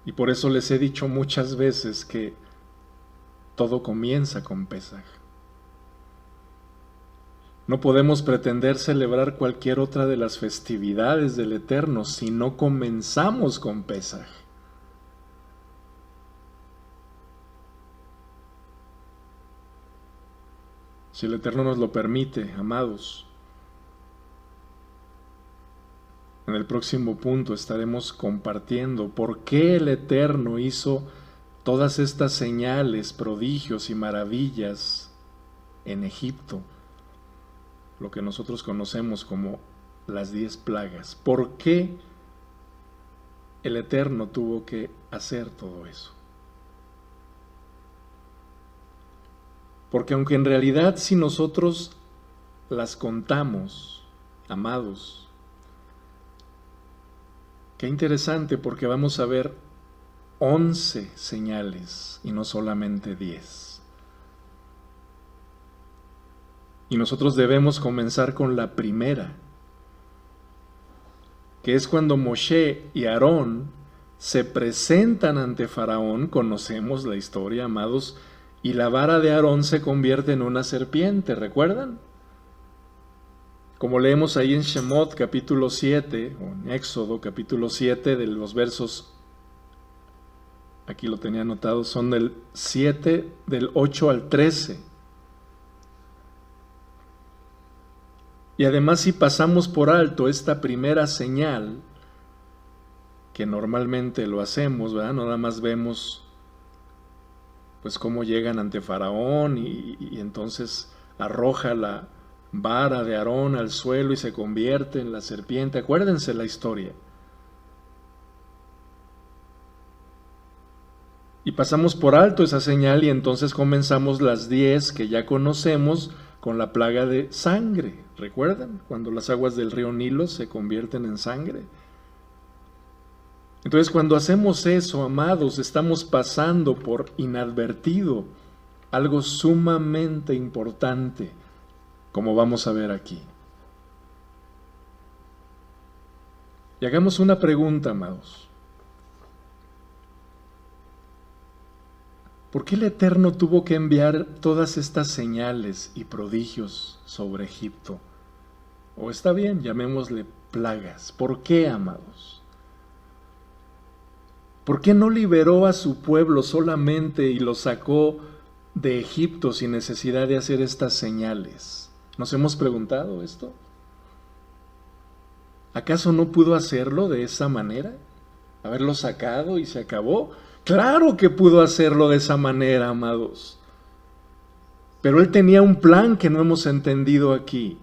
A: Y por eso les he dicho muchas veces que todo comienza con Pesaj. No podemos pretender celebrar cualquier otra de las festividades del Eterno si no comenzamos con Pesaj. Si el Eterno nos lo permite, amados, en el próximo punto estaremos compartiendo por qué el Eterno hizo todas estas señales, prodigios y maravillas en Egipto, lo que nosotros conocemos como las 10 plagas. ¿Por qué el Eterno tuvo que hacer todo eso? Porque aunque en realidad si nosotros las contamos, amados, qué interesante, porque vamos a ver 11 señales y no solamente 10. Y nosotros debemos comenzar con la primera, que es cuando Moshe y Aarón se presentan ante Faraón. Conocemos la historia, amados, y la vara de Aarón se convierte en una serpiente, ¿recuerdan? Como leemos ahí en Shemot capítulo 7, o en Éxodo capítulo 7, de los versos, aquí lo tenía anotado, son del 7, del 8 al 13. Y además, si pasamos por alto esta primera señal, que normalmente lo hacemos, ¿verdad? Nada más vemos pues cómo llegan ante Faraón y entonces arroja la vara de Aarón al suelo y se convierte en la serpiente. Acuérdense la historia. Y pasamos por alto esa señal y entonces comenzamos las 10 que ya conocemos con la plaga de sangre. ¿Recuerdan? Cuando las aguas del río Nilo se convierten en sangre. Entonces, cuando hacemos eso, amados, estamos pasando por inadvertido algo sumamente importante, como vamos a ver aquí. Y hagamos una pregunta, amados. ¿Por qué el Eterno tuvo que enviar todas estas señales y prodigios sobre Egipto? O está bien, llamémosle plagas. ¿Por qué, amados? ¿Por qué no liberó a su pueblo solamente y lo sacó de Egipto sin necesidad de hacer estas señales? ¿Nos hemos preguntado esto? ¿Acaso no pudo hacerlo de esa manera? ¿Haberlo sacado y se acabó? Claro que pudo hacerlo de esa manera, amados. Pero Él tenía un plan que no hemos entendido aquí.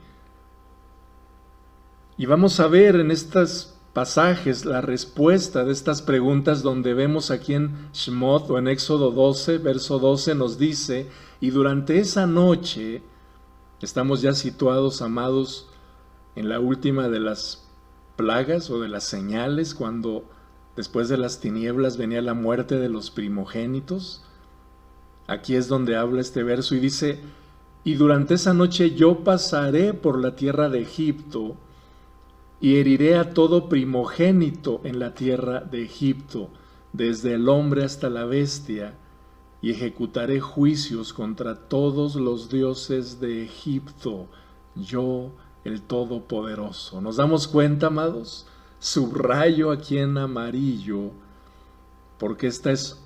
A: Y vamos a ver en estos pasajes la respuesta de estas preguntas, donde vemos aquí en Shemot o en Éxodo 12, verso 12 nos dice: y durante esa noche, estamos ya situados, amados, en la última de las plagas o de las señales, cuando después de las tinieblas venía la muerte de los primogénitos. Aquí es donde habla este verso y dice: y durante esa noche yo pasaré por la tierra de Egipto y heriré a todo primogénito en la tierra de Egipto, desde el hombre hasta la bestia, y ejecutaré juicios contra todos los dioses de Egipto, yo el Todopoderoso. ¿Nos damos cuenta, amados? Subrayo aquí en amarillo, porque esta es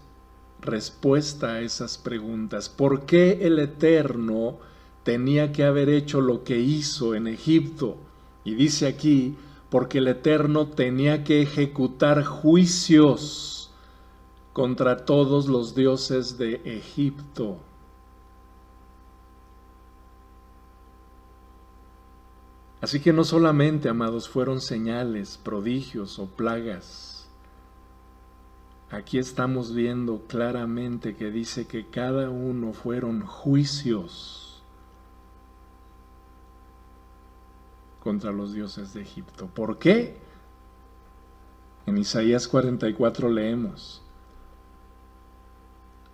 A: respuesta a esas preguntas. ¿Por qué el Eterno tenía que haber hecho lo que hizo en Egipto? Y dice aquí: porque el Eterno tenía que ejecutar juicios contra todos los dioses de Egipto. Así que no solamente, amados, fueron señales, prodigios o plagas. Aquí estamos viendo claramente que dice que cada uno fueron juicios contra los dioses de Egipto. ¿Por qué? En Isaías 44 leemos: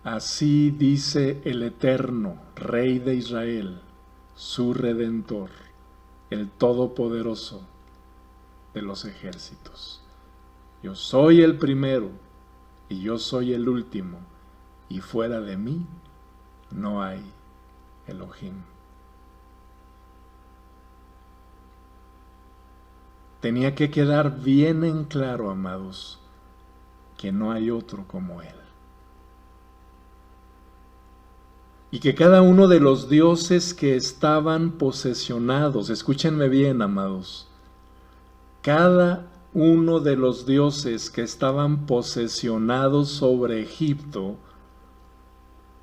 A: así dice el Eterno, Rey de Israel, su Redentor, el Todopoderoso de los ejércitos. Yo soy el primero y yo soy el último, y fuera de mí no hay Elohim. tenía que quedar bien en claro, amados, que no hay otro como Él. Y que cada uno de los dioses que estaban posesionados, escúchenme bien, amados, cada uno de los dioses que estaban posesionados sobre Egipto,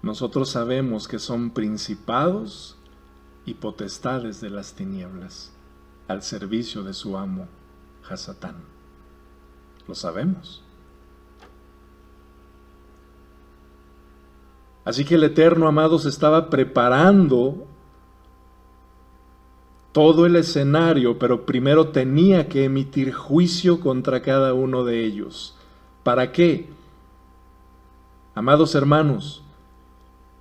A: nosotros sabemos que son principados y potestades de las tinieblas, al servicio de su amo, Hasatán. Lo sabemos. Así que el Eterno, amados, estaba preparando todo el escenario, pero primero tenía que emitir juicio contra cada uno de ellos. ¿Para qué? Amados hermanos,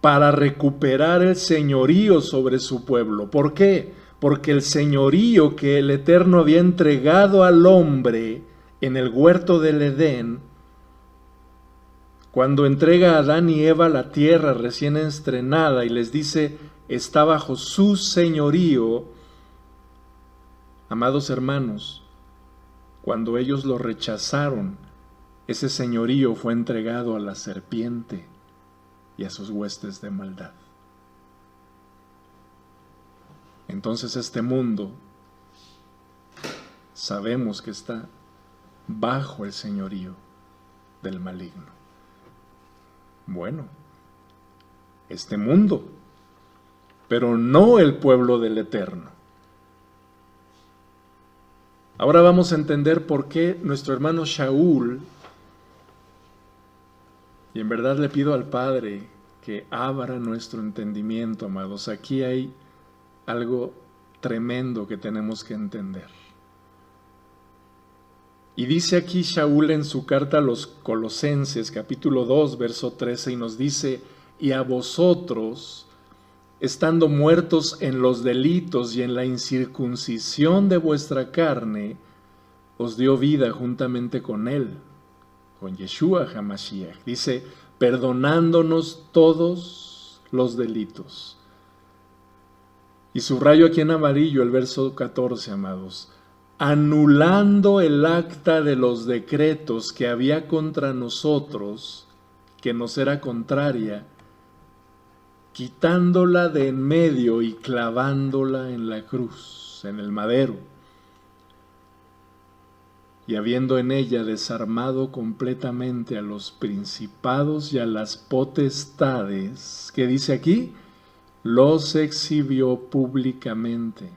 A: para recuperar el señorío sobre su pueblo. ¿Por qué? Porque el señorío que el Eterno había entregado al hombre en el huerto del Edén, cuando entrega a Adán y Eva la tierra recién estrenada y les dice, está bajo su señorío, amados hermanos, cuando ellos lo rechazaron, ese señorío fue entregado a la serpiente y a sus huestes de maldad. Entonces este mundo sabemos que está bajo el señorío del maligno. Bueno, este mundo, pero no el pueblo del Eterno. Ahora vamos a entender por qué nuestro hermano Shaul, y en verdad le pido al Padre que abra nuestro entendimiento, amados. Aquí hay algo tremendo que tenemos que entender. Y dice aquí Shaul en su carta a los Colosenses, capítulo 2, verso 13, y nos dice, y a vosotros, estando muertos en los delitos y en la incircuncisión de vuestra carne, os dio vida juntamente con Él, con Yeshua HaMashiach. Dice, perdonándonos todos los delitos. Y subrayo aquí en amarillo el verso 14, amados. Anulando el acta de los decretos que había contra nosotros, que nos era contraria, quitándola de en medio y clavándola en la cruz, en el madero, y habiendo en ella desarmado completamente a los principados y a las potestades, ¿qué dice aquí? Los exhibió públicamente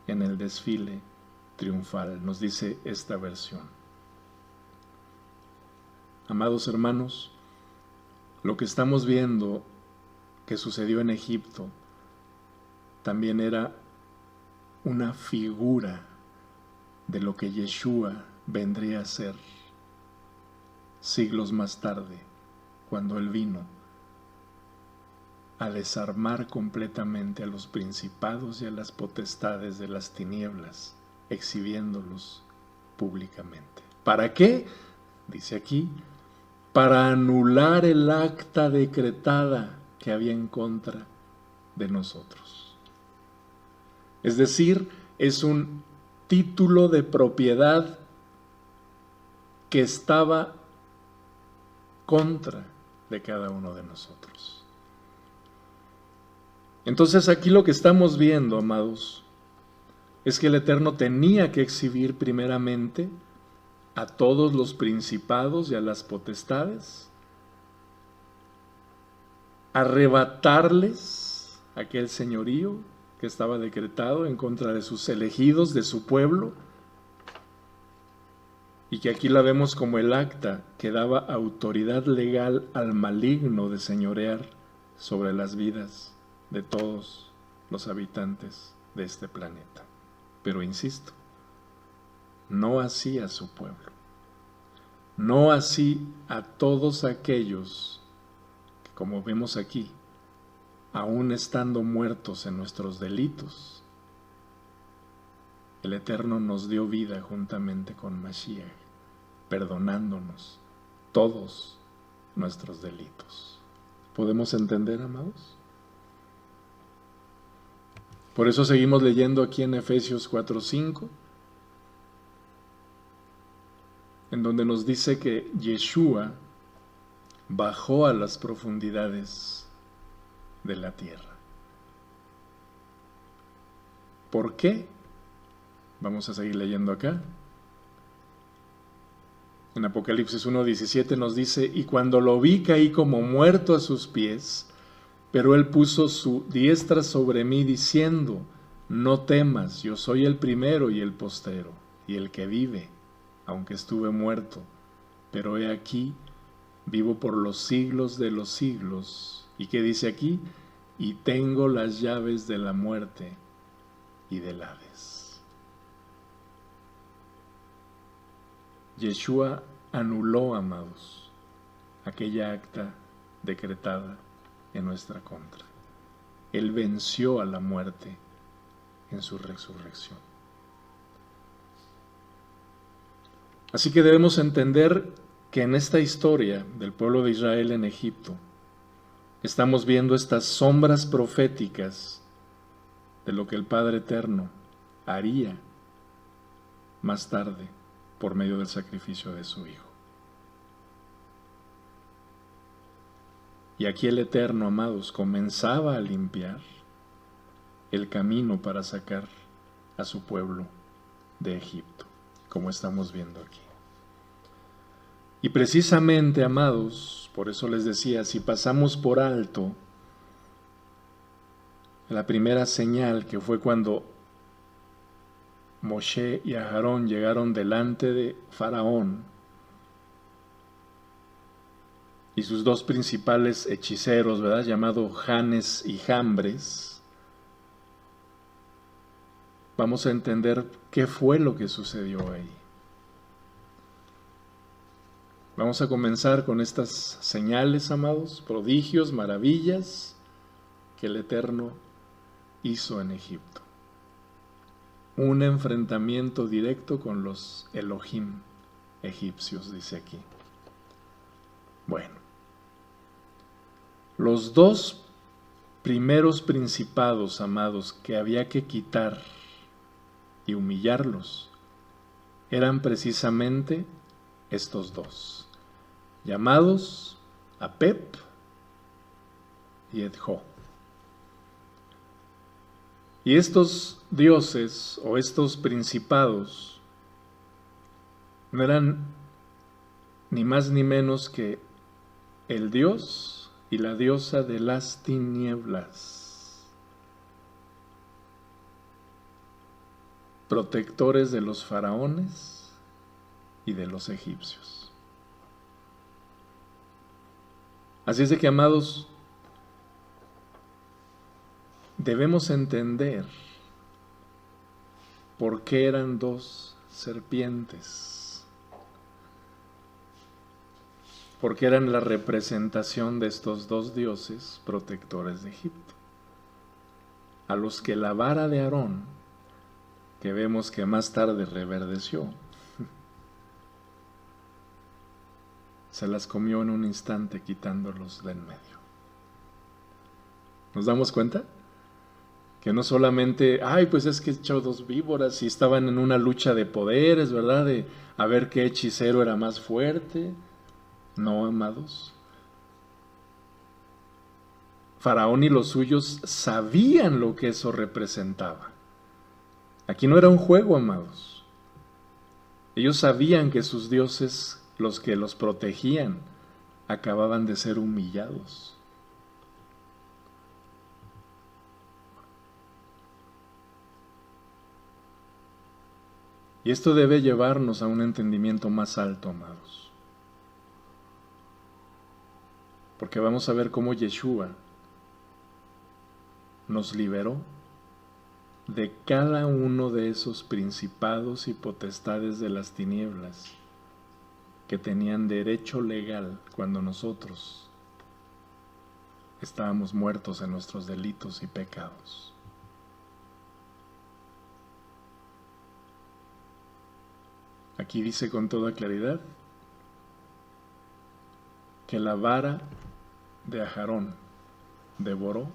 A: en el desfile triunfal, nos dice esta versión. Amados hermanos, lo que estamos viendo que sucedió en Egipto también era una figura de lo que Yeshua vendría a ser siglos más tarde, cuando Él vino a desarmar completamente a los principados y a las potestades de las tinieblas, exhibiéndolos públicamente. ¿Para qué? Dice aquí, para anular el acta decretada que había en contra de nosotros. Es decir, es un título de propiedad que estaba contra de cada uno de nosotros. Entonces aquí lo que estamos viendo, amados, es que el Eterno tenía que exhibir primeramente a todos los principados y a las potestades, arrebatarles aquel señorío que estaba decretado en contra de sus elegidos, de su pueblo, y que aquí la vemos como el acta que daba autoridad legal al maligno de señorear sobre las vidas de todos los habitantes de este planeta. Pero insisto, no así a su pueblo, no así a todos aquellos que, como vemos aquí, aún estando muertos en nuestros delitos, el Eterno nos dio vida juntamente con Mashiach, perdonándonos todos nuestros delitos. ¿Podemos entender, amados? Por eso seguimos leyendo aquí en Efesios 4:5. en donde nos dice que Yeshua bajó a las profundidades de la tierra. ¿Por qué? Vamos a seguir leyendo acá. En Apocalipsis 1:17 nos dice: y cuando lo vi caí como muerto a sus pies, pero él puso su diestra sobre mí diciendo: no temas, yo soy el primero y el postrero, y el que vive, aunque estuve muerto, pero he aquí, vivo por los siglos de los siglos. ¿Y qué dice aquí? Y tengo las llaves de la muerte y del Hades. Yeshua anuló, amados, aquella acta decretada en nuestra contra. Él venció a la muerte en su resurrección. Así que debemos entender que en esta historia del pueblo de Israel en Egipto, estamos viendo estas sombras proféticas de lo que el Padre Eterno haría más tarde por medio del sacrificio de su Hijo. Y aquí el Eterno, amados, comenzaba a limpiar el camino para sacar a su pueblo de Egipto, como estamos viendo aquí. Y precisamente, amados, por eso les decía, si pasamos por alto la primera señal, que fue cuando Moshe y Aarón llegaron delante de Faraón y sus dos principales hechiceros, ¿verdad?, llamados Janes y Jambres, vamos a entender qué fue lo que sucedió ahí. Vamos a comenzar con estas señales, amados, prodigios, maravillas que el Eterno hizo en Egipto. Un enfrentamiento directo con los Elohim egipcios, dice aquí. Bueno, los dos primeros principados, amados, que había que quitar y humillarlos, eran precisamente estos dos, llamados Apep y Edjo. Y estos dioses o estos principados no eran ni más ni menos que el dios y la diosa de las tinieblas, protectores de los faraones y de los egipcios. Así es de que, amados, debemos entender por qué eran dos serpientes, porque eran la representación de estos dos dioses protectores de Egipto, a los que la vara de Aarón, que vemos que más tarde reverdeció, se las comió en un instante quitándolos de en medio. ¿Nos damos cuenta? Que no solamente, pues es que echó dos víboras y estaban en una lucha de poderes, ¿verdad? De a ver qué hechicero era más fuerte. No, amados. Faraón y los suyos sabían lo que eso representaba. Aquí no era un juego, amados. Ellos sabían que sus dioses, los que los protegían, acababan de ser humillados. Y esto debe llevarnos a un entendimiento más alto, amados. Porque vamos a ver cómo Yeshua nos liberó de cada uno de esos principados y potestades de las tinieblas que tenían derecho legal cuando nosotros estábamos muertos en nuestros delitos y pecados. Aquí dice con toda claridad que la vara de Aarón devoró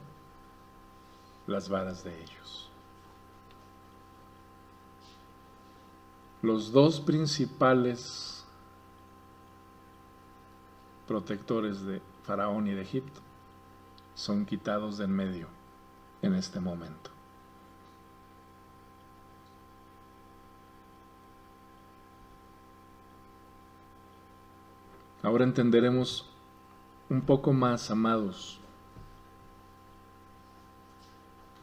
A: las varas de ellos. Los dos principales protectores de Faraón y de Egipto son quitados de en medio en este momento. Ahora entenderemos un poco más, amados,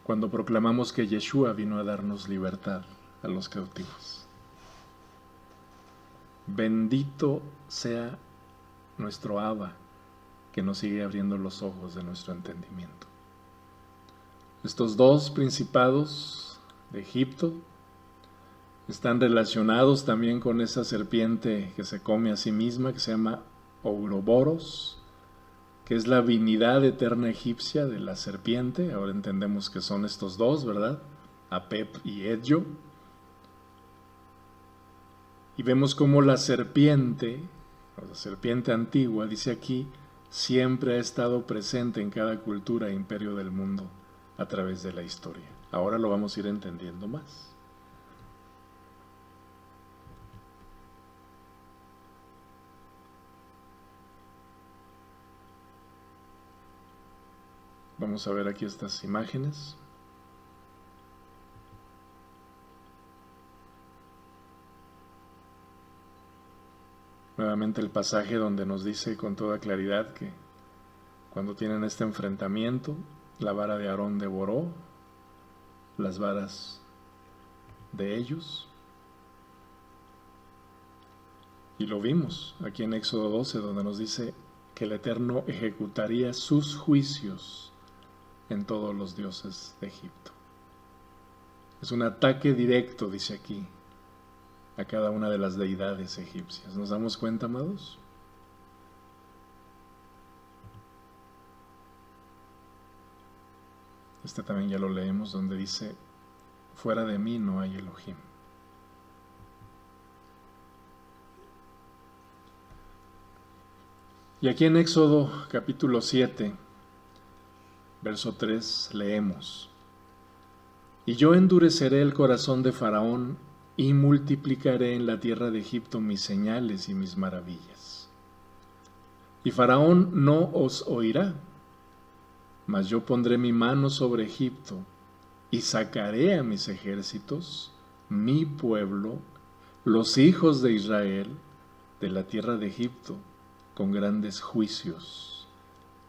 A: cuando proclamamos que Yeshua vino a darnos libertad a los cautivos. Bendito sea nuestro Abba, que nos sigue abriendo los ojos de nuestro entendimiento. Estos dos principados de Egipto están relacionados también con esa serpiente que se come a sí misma, que se llama Ouroboros, que es la divinidad eterna egipcia de la serpiente. Ahora entendemos que son estos dos, ¿verdad? Apep y Edjo. Y vemos cómo la serpiente antigua, dice aquí, siempre ha estado presente en cada cultura e imperio del mundo a través de la historia. Ahora lo vamos a ir entendiendo más. Vamos a ver aquí estas imágenes. Nuevamente el pasaje donde nos dice con toda claridad que cuando tienen este enfrentamiento, la vara de Aarón devoró las varas de ellos. Y lo vimos aquí en Éxodo 12, donde nos dice que el Eterno ejecutaría sus juicios en todos los dioses de Egipto. Es un ataque directo, dice aquí, a cada una de las deidades egipcias. ¿Nos damos cuenta, amados? Este también ya lo leemos, donde dice, fuera de mí no hay Elohim. Y aquí en Éxodo capítulo 7, verso 3, leemos, y yo endureceré el corazón de Faraón y multiplicaré en la tierra de Egipto mis señales y mis maravillas. Y Faraón no os oirá, mas yo pondré mi mano sobre Egipto y sacaré a mis ejércitos, mi pueblo, los hijos de Israel, de la tierra de Egipto, con grandes juicios.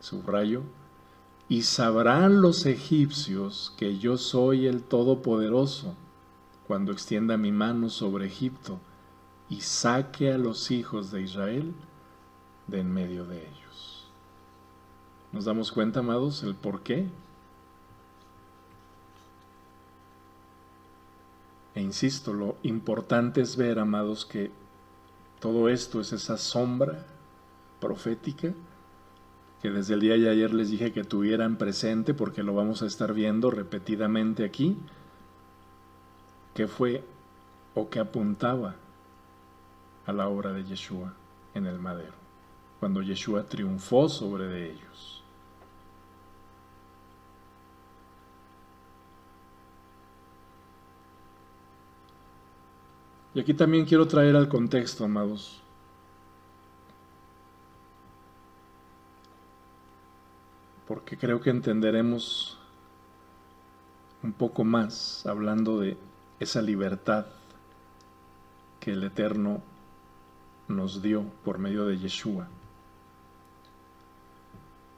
A: Subrayo, y sabrán los egipcios que yo soy el Todopoderoso, cuando extienda mi mano sobre Egipto y saque a los hijos de Israel de en medio de ellos. ¿Nos damos cuenta, amados, el por qué? E insisto, lo importante es ver, amados, que todo esto es esa sombra profética que desde el día de ayer les dije que tuvieran presente, porque lo vamos a estar viendo repetidamente aquí, que fue o que apuntaba a la obra de Yeshua en el madero, cuando Yeshua triunfó sobre de ellos. Y aquí también quiero traer al contexto, amados, porque creo que entenderemos un poco más hablando de esa libertad que el Eterno nos dio por medio de Yeshua.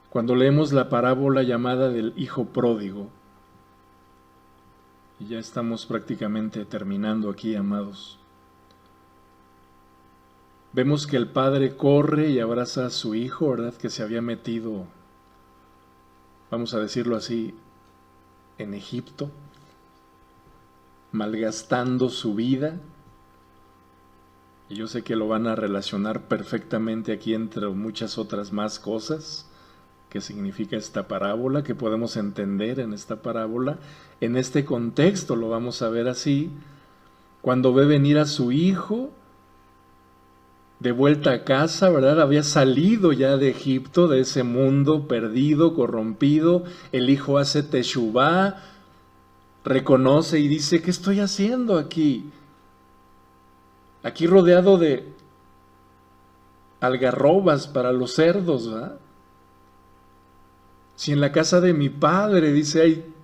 A: Cuando leemos la parábola llamada del Hijo Pródigo, y ya estamos prácticamente terminando aquí, amados, vemos que el padre corre y abraza a su hijo, ¿verdad? Que se había metido, vamos a decirlo así, en Egipto, malgastando su vida. Y yo sé que lo van a relacionar perfectamente aquí entre muchas otras más cosas que significa esta parábola, que podemos entender en esta parábola. En este contexto lo vamos a ver así, cuando ve venir a su hijo de vuelta a casa, ¿verdad? Había salido ya de Egipto, de ese mundo perdido, corrompido. El hijo hace teshuvá, reconoce y dice, ¿qué estoy haciendo aquí? Aquí rodeado de algarrobas para los cerdos, ¿verdad? Si en la casa de mi padre, dice, hay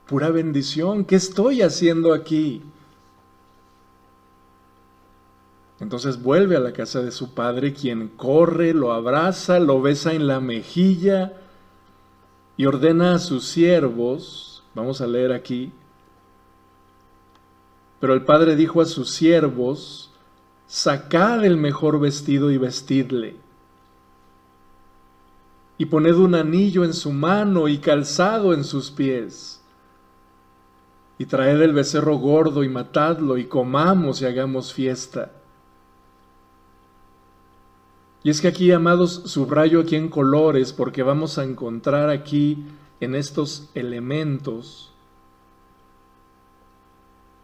A: pura bendición, ¿qué estoy haciendo aquí? Entonces vuelve a la casa de su padre, quien corre, lo abraza, lo besa en la mejilla y ordena a sus siervos, vamos a leer aquí, pero el padre dijo a sus siervos, sacad el mejor vestido y vestidle, y poned un anillo en su mano y calzado en sus pies, y traed el becerro gordo y matadlo, y comamos y hagamos fiesta. Y es que aquí, amados, subrayo aquí en colores, porque vamos a encontrar aquí en estos elementos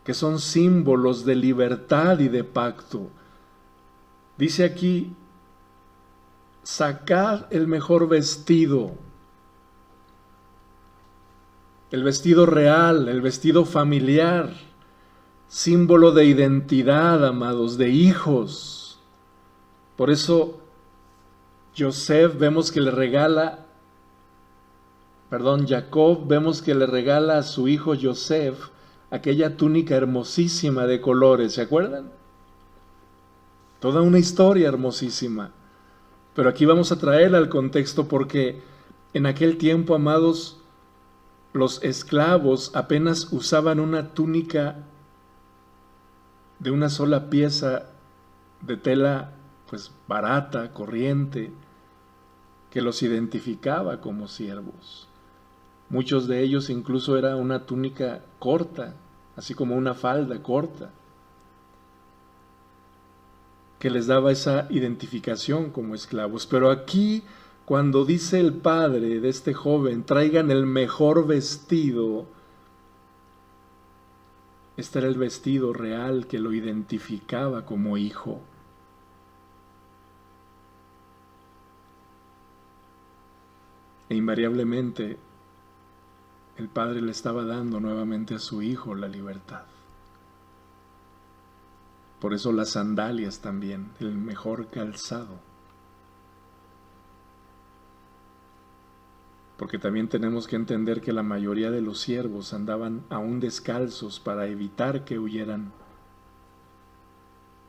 A: que son símbolos de libertad y de pacto. Dice aquí, sacad el mejor vestido, el vestido real, el vestido familiar, símbolo de identidad, amados, de hijos. Por eso Jacob vemos que le regala a su hijo Joseph aquella túnica hermosísima de colores, ¿se acuerdan? Toda una historia hermosísima. Pero aquí vamos a traerla al contexto porque en aquel tiempo, amados, los esclavos apenas usaban una túnica de una sola pieza de tela, pues barata, corriente, que los identificaba como siervos. Muchos de ellos incluso era una túnica corta, así como una falda corta, que les daba esa identificación como esclavos. Pero aquí, cuando dice el padre de este joven, traigan el mejor vestido, este era el vestido real que lo identificaba como hijo. E invariablemente el padre le estaba dando nuevamente a su hijo la libertad. Por eso las sandalias también, el mejor calzado. Porque también tenemos que entender que la mayoría de los siervos andaban aún descalzos para evitar que huyeran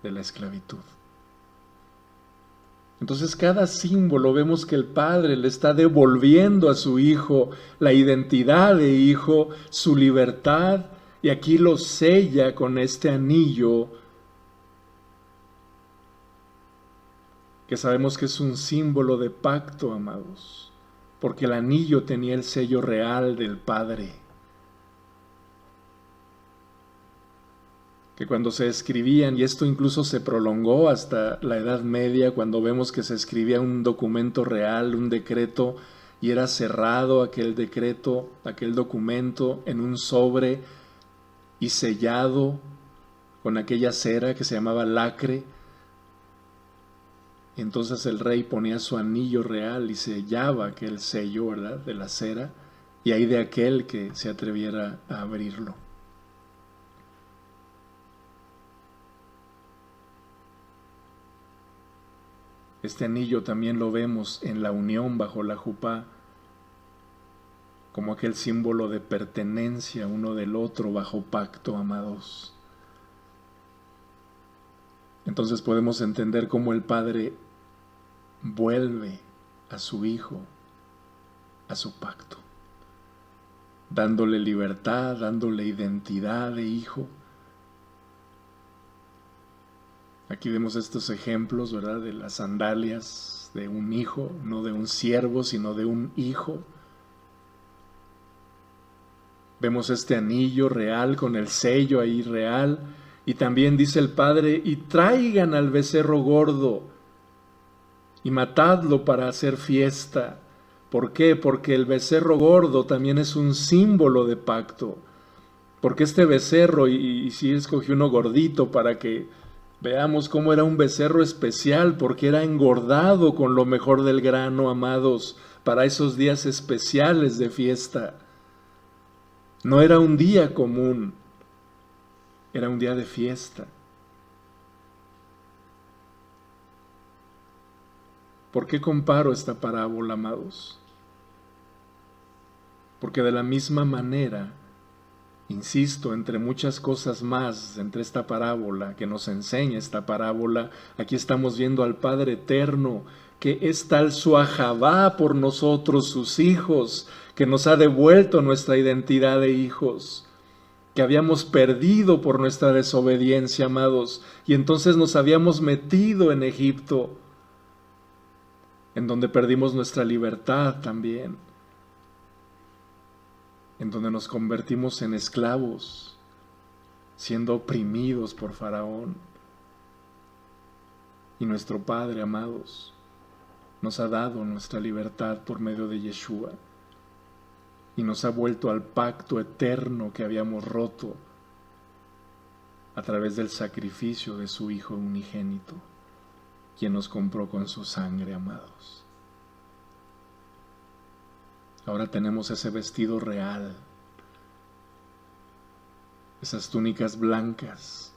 A: de la esclavitud. Entonces cada símbolo vemos que el padre le está devolviendo a su hijo la identidad de hijo, su libertad, y aquí lo sella con este anillo que sabemos que es un símbolo de pacto, amados, porque el anillo tenía el sello real del Padre, que cuando se escribían, y esto incluso se prolongó hasta la Edad Media, cuando vemos que se escribía un documento real, un decreto, y era cerrado aquel decreto, aquel documento en un sobre y sellado con aquella cera que se llamaba lacre. Entonces el rey ponía su anillo real y sellaba aquel sello, ¿verdad?, de la cera, y ahí de aquel que se atreviera a abrirlo. Este anillo también lo vemos en la unión bajo la jupá, como aquel símbolo de pertenencia uno del otro bajo pacto, amados. Entonces podemos entender cómo el Padre vuelve a su Hijo, a su pacto, dándole libertad, dándole identidad de hijo. Aquí vemos estos ejemplos, ¿verdad?, de las sandalias de un hijo, no de un siervo, sino de un hijo. Vemos este anillo real con el sello ahí real. Y también dice el Padre, y traigan al becerro gordo y matadlo para hacer fiesta. ¿Por qué? Porque el becerro gordo también es un símbolo de pacto. Porque este becerro, y sí escogí uno gordito para que veamos cómo era un becerro especial, porque era engordado con lo mejor del grano, amados, para esos días especiales de fiesta. No era un día común, era un día de fiesta. ¿Por qué comparo esta parábola, amados? Porque de la misma manera, insisto, entre muchas cosas más, entre esta parábola que nos enseña esta parábola, aquí estamos viendo al Padre Eterno, que es tal su ajabá por nosotros, sus hijos, que nos ha devuelto nuestra identidad de hijos, que habíamos perdido por nuestra desobediencia, amados, y entonces nos habíamos metido en Egipto, en donde perdimos nuestra libertad también, en donde nos convertimos en esclavos, siendo oprimidos por Faraón. Y nuestro Padre, amados, nos ha dado nuestra libertad por medio de Yeshua, y nos ha vuelto al pacto eterno que habíamos roto a través del sacrificio de su Hijo unigénito, quien nos compró con su sangre, amados. Ahora tenemos ese vestido real, esas túnicas blancas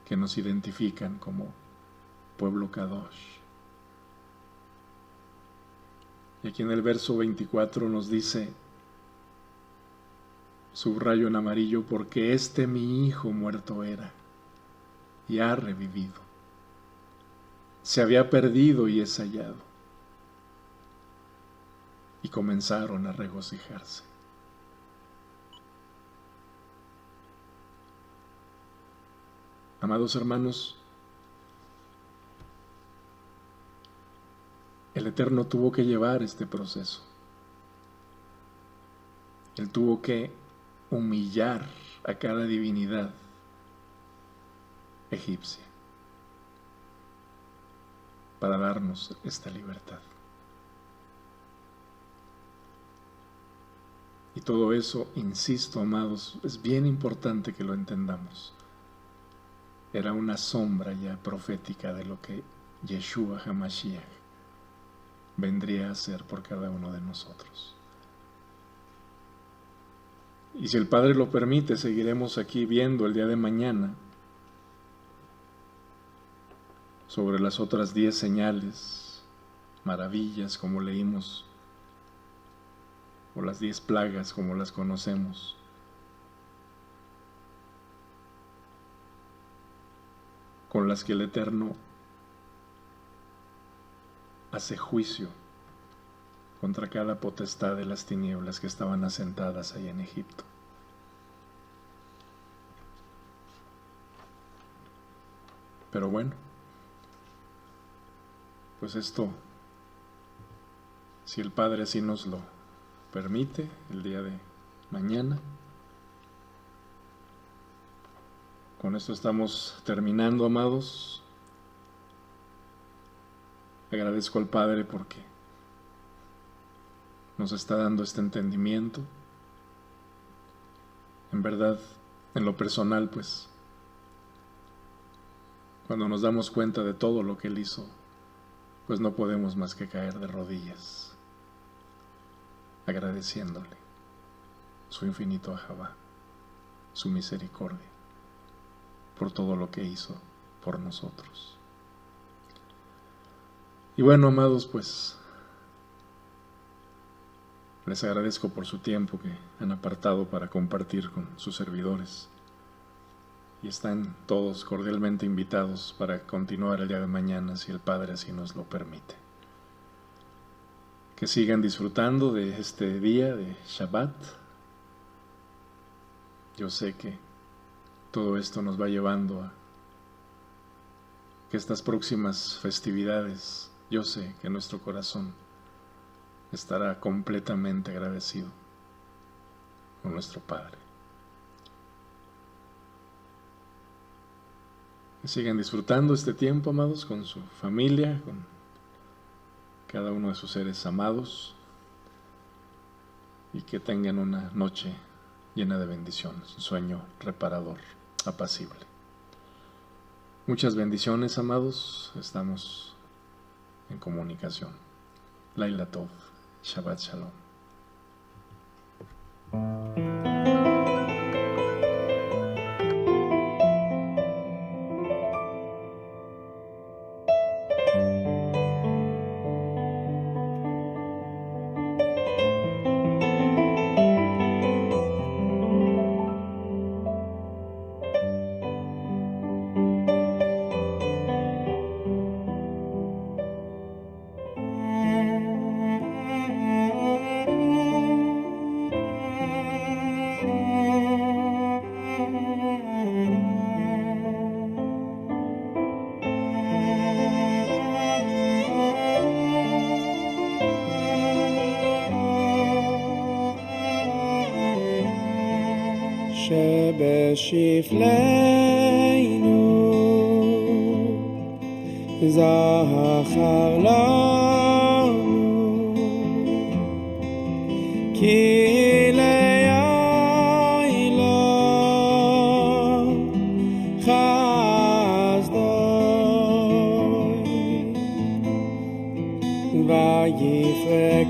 A: que nos identifican como pueblo Kadosh. Y aquí en el verso 24 nos dice, subrayo en amarillo, porque este mi hijo muerto era y ha revivido. Se había perdido y es hallado. Y comenzaron a regocijarse. Amados hermanos, el Eterno tuvo que llevar este proceso. Él tuvo que humillar a cada divinidad egipcia para darnos esta libertad. Y todo eso, insisto, amados, es bien importante que lo entendamos. Era una sombra ya profética de lo que Yeshua HaMashiach vendría a hacer por cada uno de nosotros. Y si el Padre lo permite, seguiremos aquí viendo el día de mañana sobre las otras 10 señales, maravillas, como leímos, o las 10 plagas, como las conocemos. Con las que el Eterno hace juicio contra cada potestad de las tinieblas que estaban asentadas ahí en Egipto. Pero bueno, pues esto, si el Padre así nos lo permite, el día de mañana. Con esto estamos terminando, amados. Agradezco al Padre porque nos está dando este entendimiento. En verdad, en lo personal, pues, cuando nos damos cuenta de todo lo que Él hizo, pues no podemos más que caer de rodillas, agradeciéndole su infinito ajabá, su misericordia, por todo lo que hizo por nosotros. Y bueno, amados, pues les agradezco por su tiempo que han apartado para compartir con sus servidores. Y están todos cordialmente invitados para continuar el día de mañana, si el Padre así nos lo permite. Que sigan disfrutando de este día de Shabbat. Yo sé que todo esto nos va llevando a que estas próximas festividades, yo sé que nuestro corazón estará completamente agradecido con nuestro Padre. Que sigan disfrutando este tiempo, amados, con su familia, con cada uno de sus seres amados, y que tengan una noche llena de bendiciones, un sueño reparador, apacible. Muchas bendiciones, amados, estamos en comunicación. Laila Tov, Shabbat Shalom.
B: שבשפלנו זכר לנו כי לילה חסדוי ויפרקנו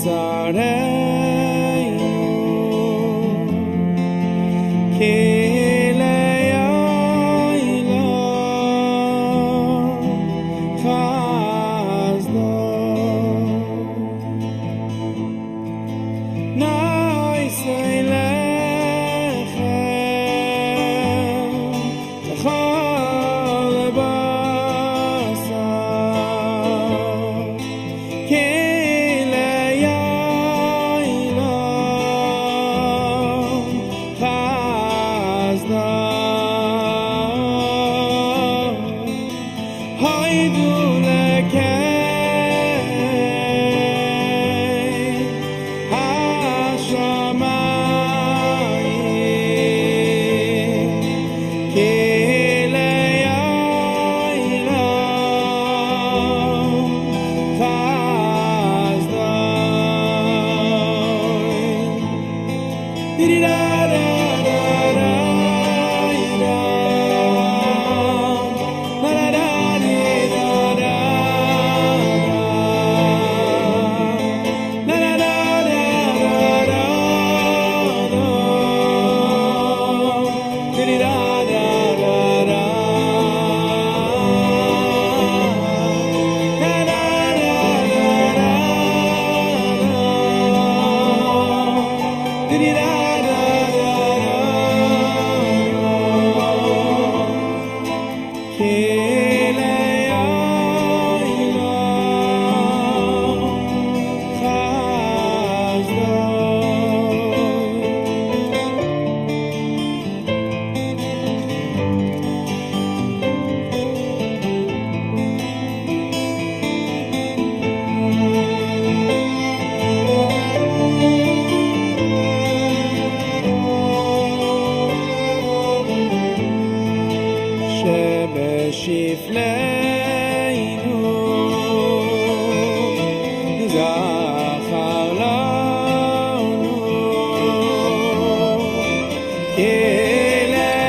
B: מצרנו כי שבשפלנו זכר לנו כי לילה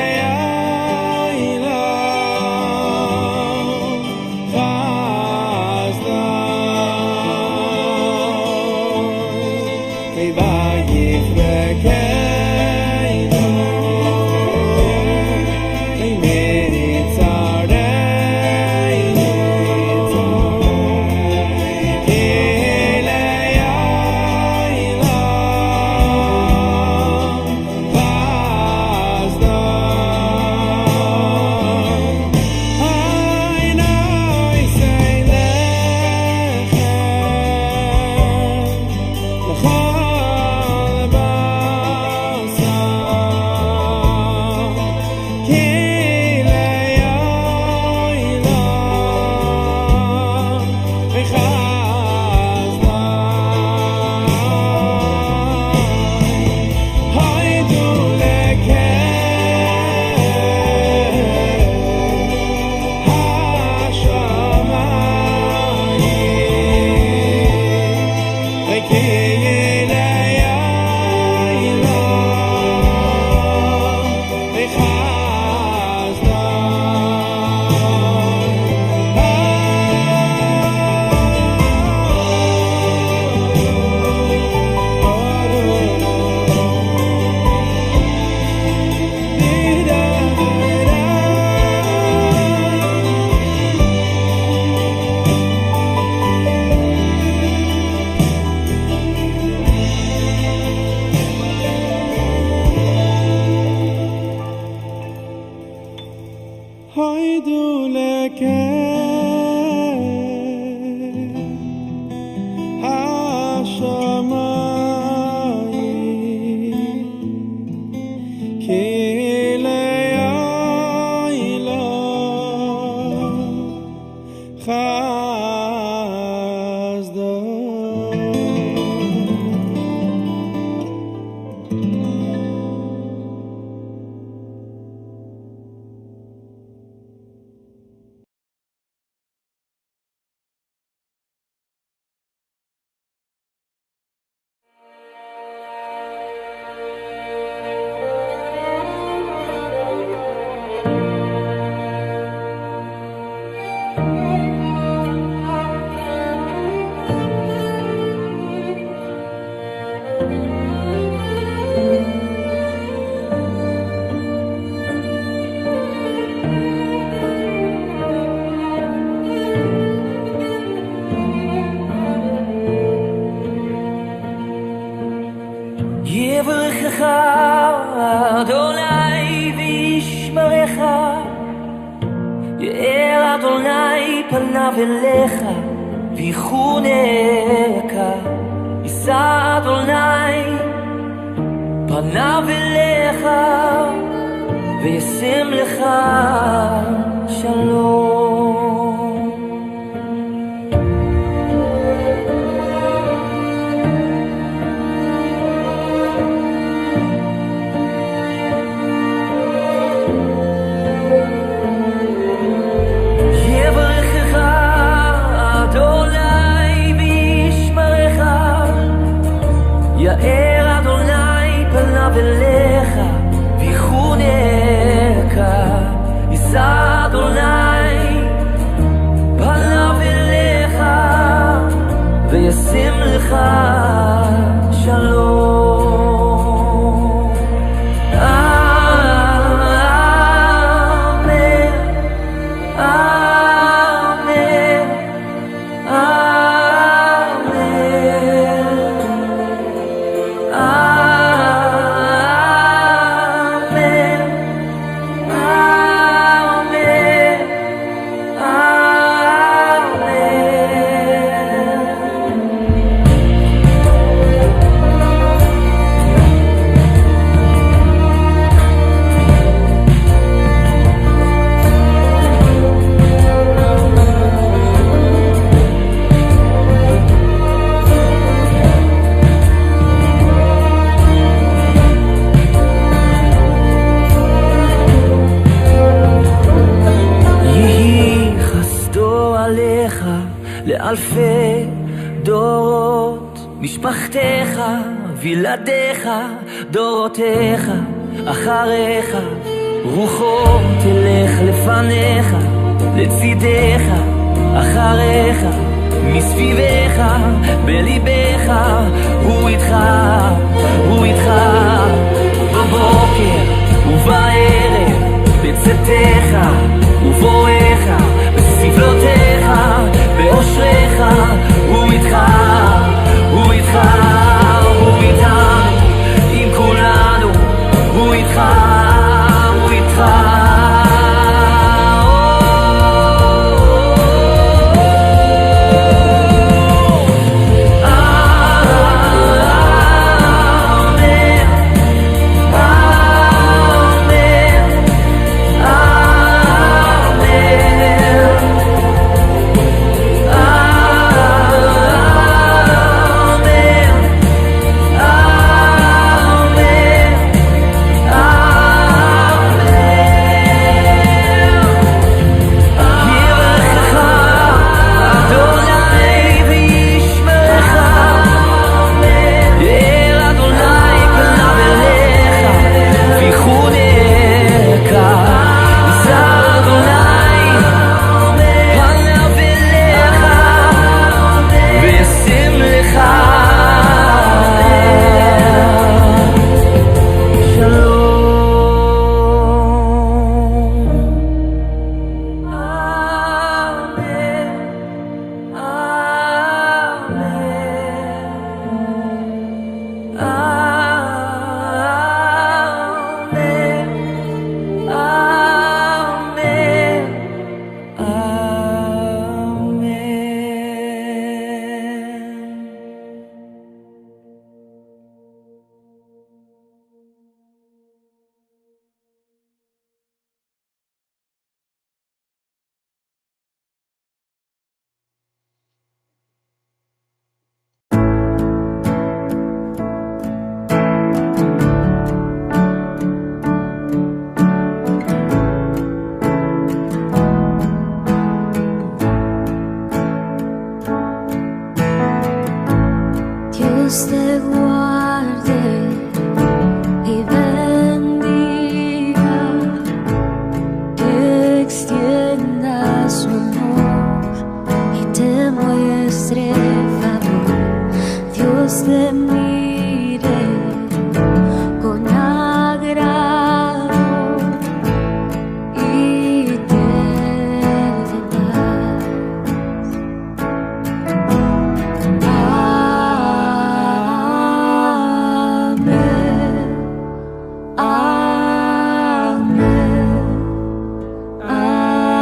B: חסדוי ויפרקנו هيدو لك השמיים כלילה חסדו
C: פניו אליך ויחונך, יישא אדוני פניו אליך וישים לך שלום. יברכך אדוני וישמרך, יאר אדוני פניו אליך ויחונך, יישא אדוני פניו אליך וישים לך שלום. לאלפי דורות, משפחתך וילדיך, דורותיך אחריך, רוחו תלך לפניך, לצידך אחריך, מסביבך בליבך, הוא איתך, הוא איתך, בבוקר ובערב, בצאתך ובואך, בסבלותיך, באושריך, הוא איתך, הוא איתך, הוא איתנו, עם כולנו, הוא איתך, הוא איתך.
D: Dios te guarde y bendiga, que extienda su amor y te muestre favor. Dios te mire con agrado y te dé paz. Amén, amén, amén.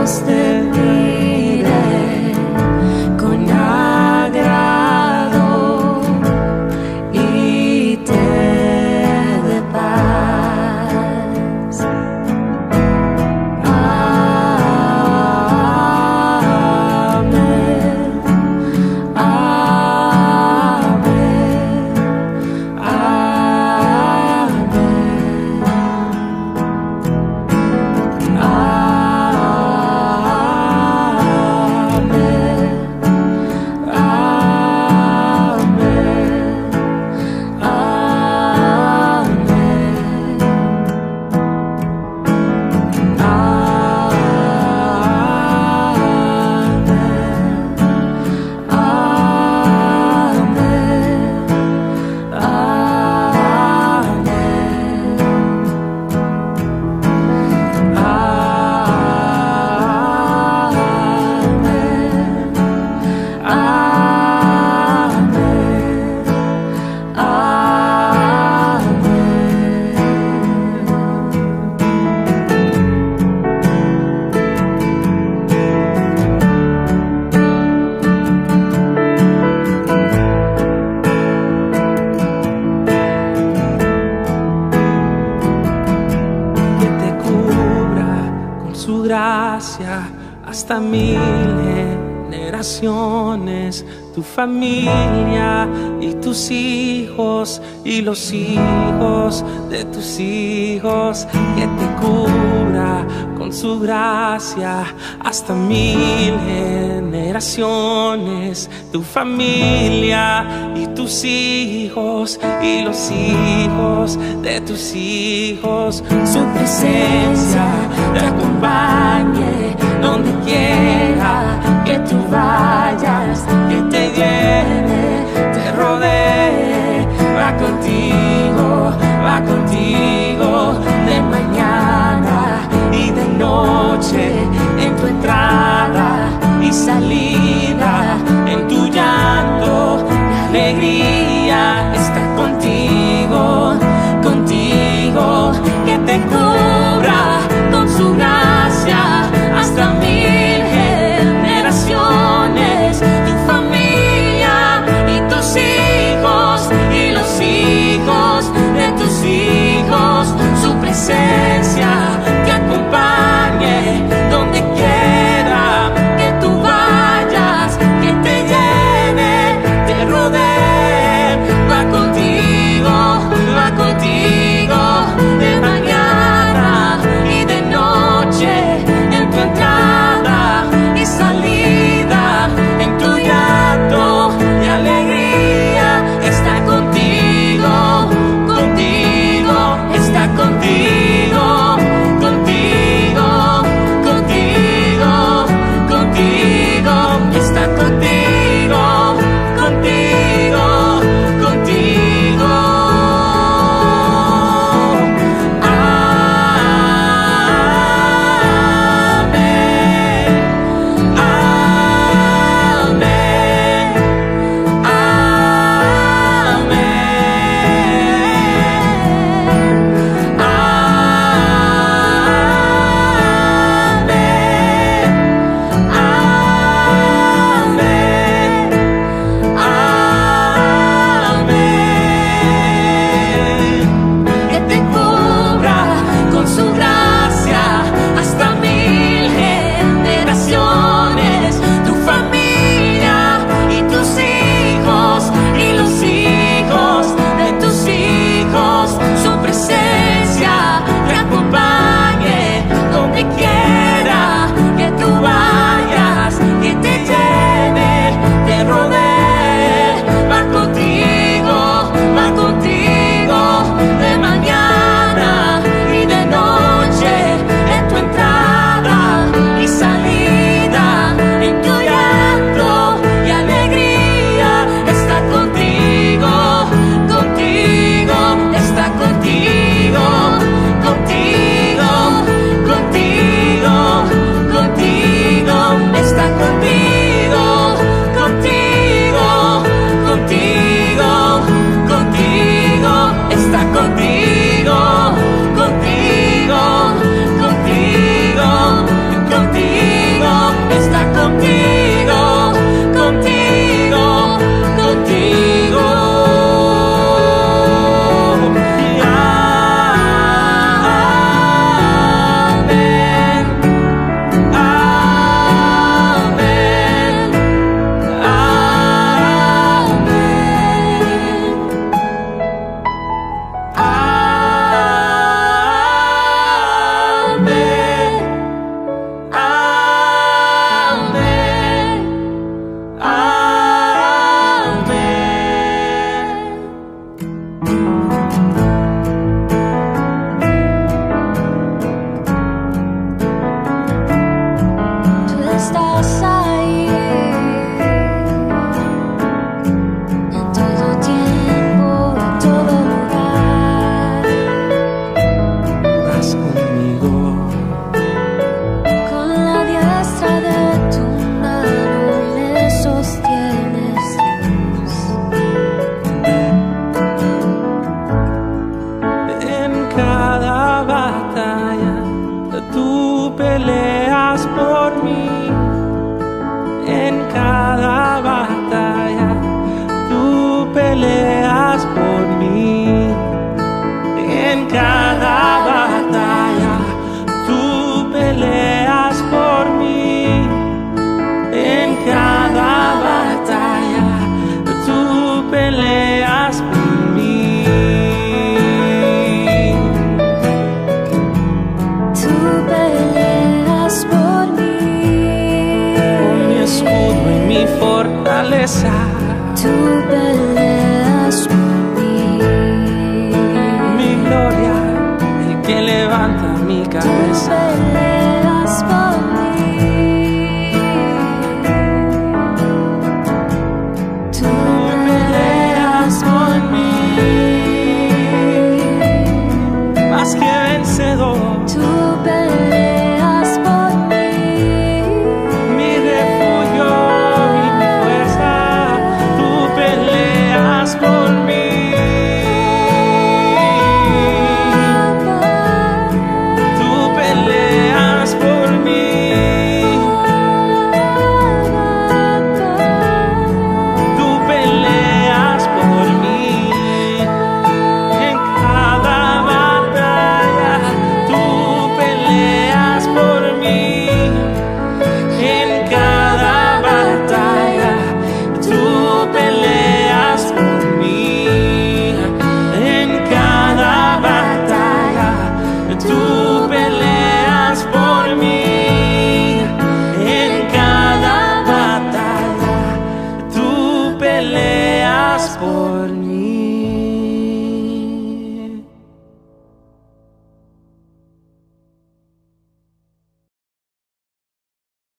D: Dios te mire con agrado y te dé paz. Amén. Amén. Su gracia hasta 1000 generaciones, tu familia y tus hijos y los hijos de tus hijos, que te cubra con su gracia hasta 1000 generaciones, tu familia y tus hijos y los hijos de tus hijos. Su presencia te acompañe donde quiera que tú vayas, que te llene, te rodee, va contigo de mañana y de noche, en tu entrada y salida, en tu llanto y alegría, está contigo, que te cubra fuerza.
E: Tú peleas por mí.
D: Mi gloria, el que levanta mi
E: Tú
D: cabeza.
E: peleas por mí. Tú peleas por mí.
D: Más que vencedor,
E: Tú peleas por mí.
D: mi refugio y mi fuerza. Tú peleas por mí. Tú peleas por mí. Tú peleas por mí. En cada batalla, tú peleas por mí. En cada batalla, tú peleas por mí. En cada batalla, tú peleas por mí. En cada batalla, tú peleas por mí.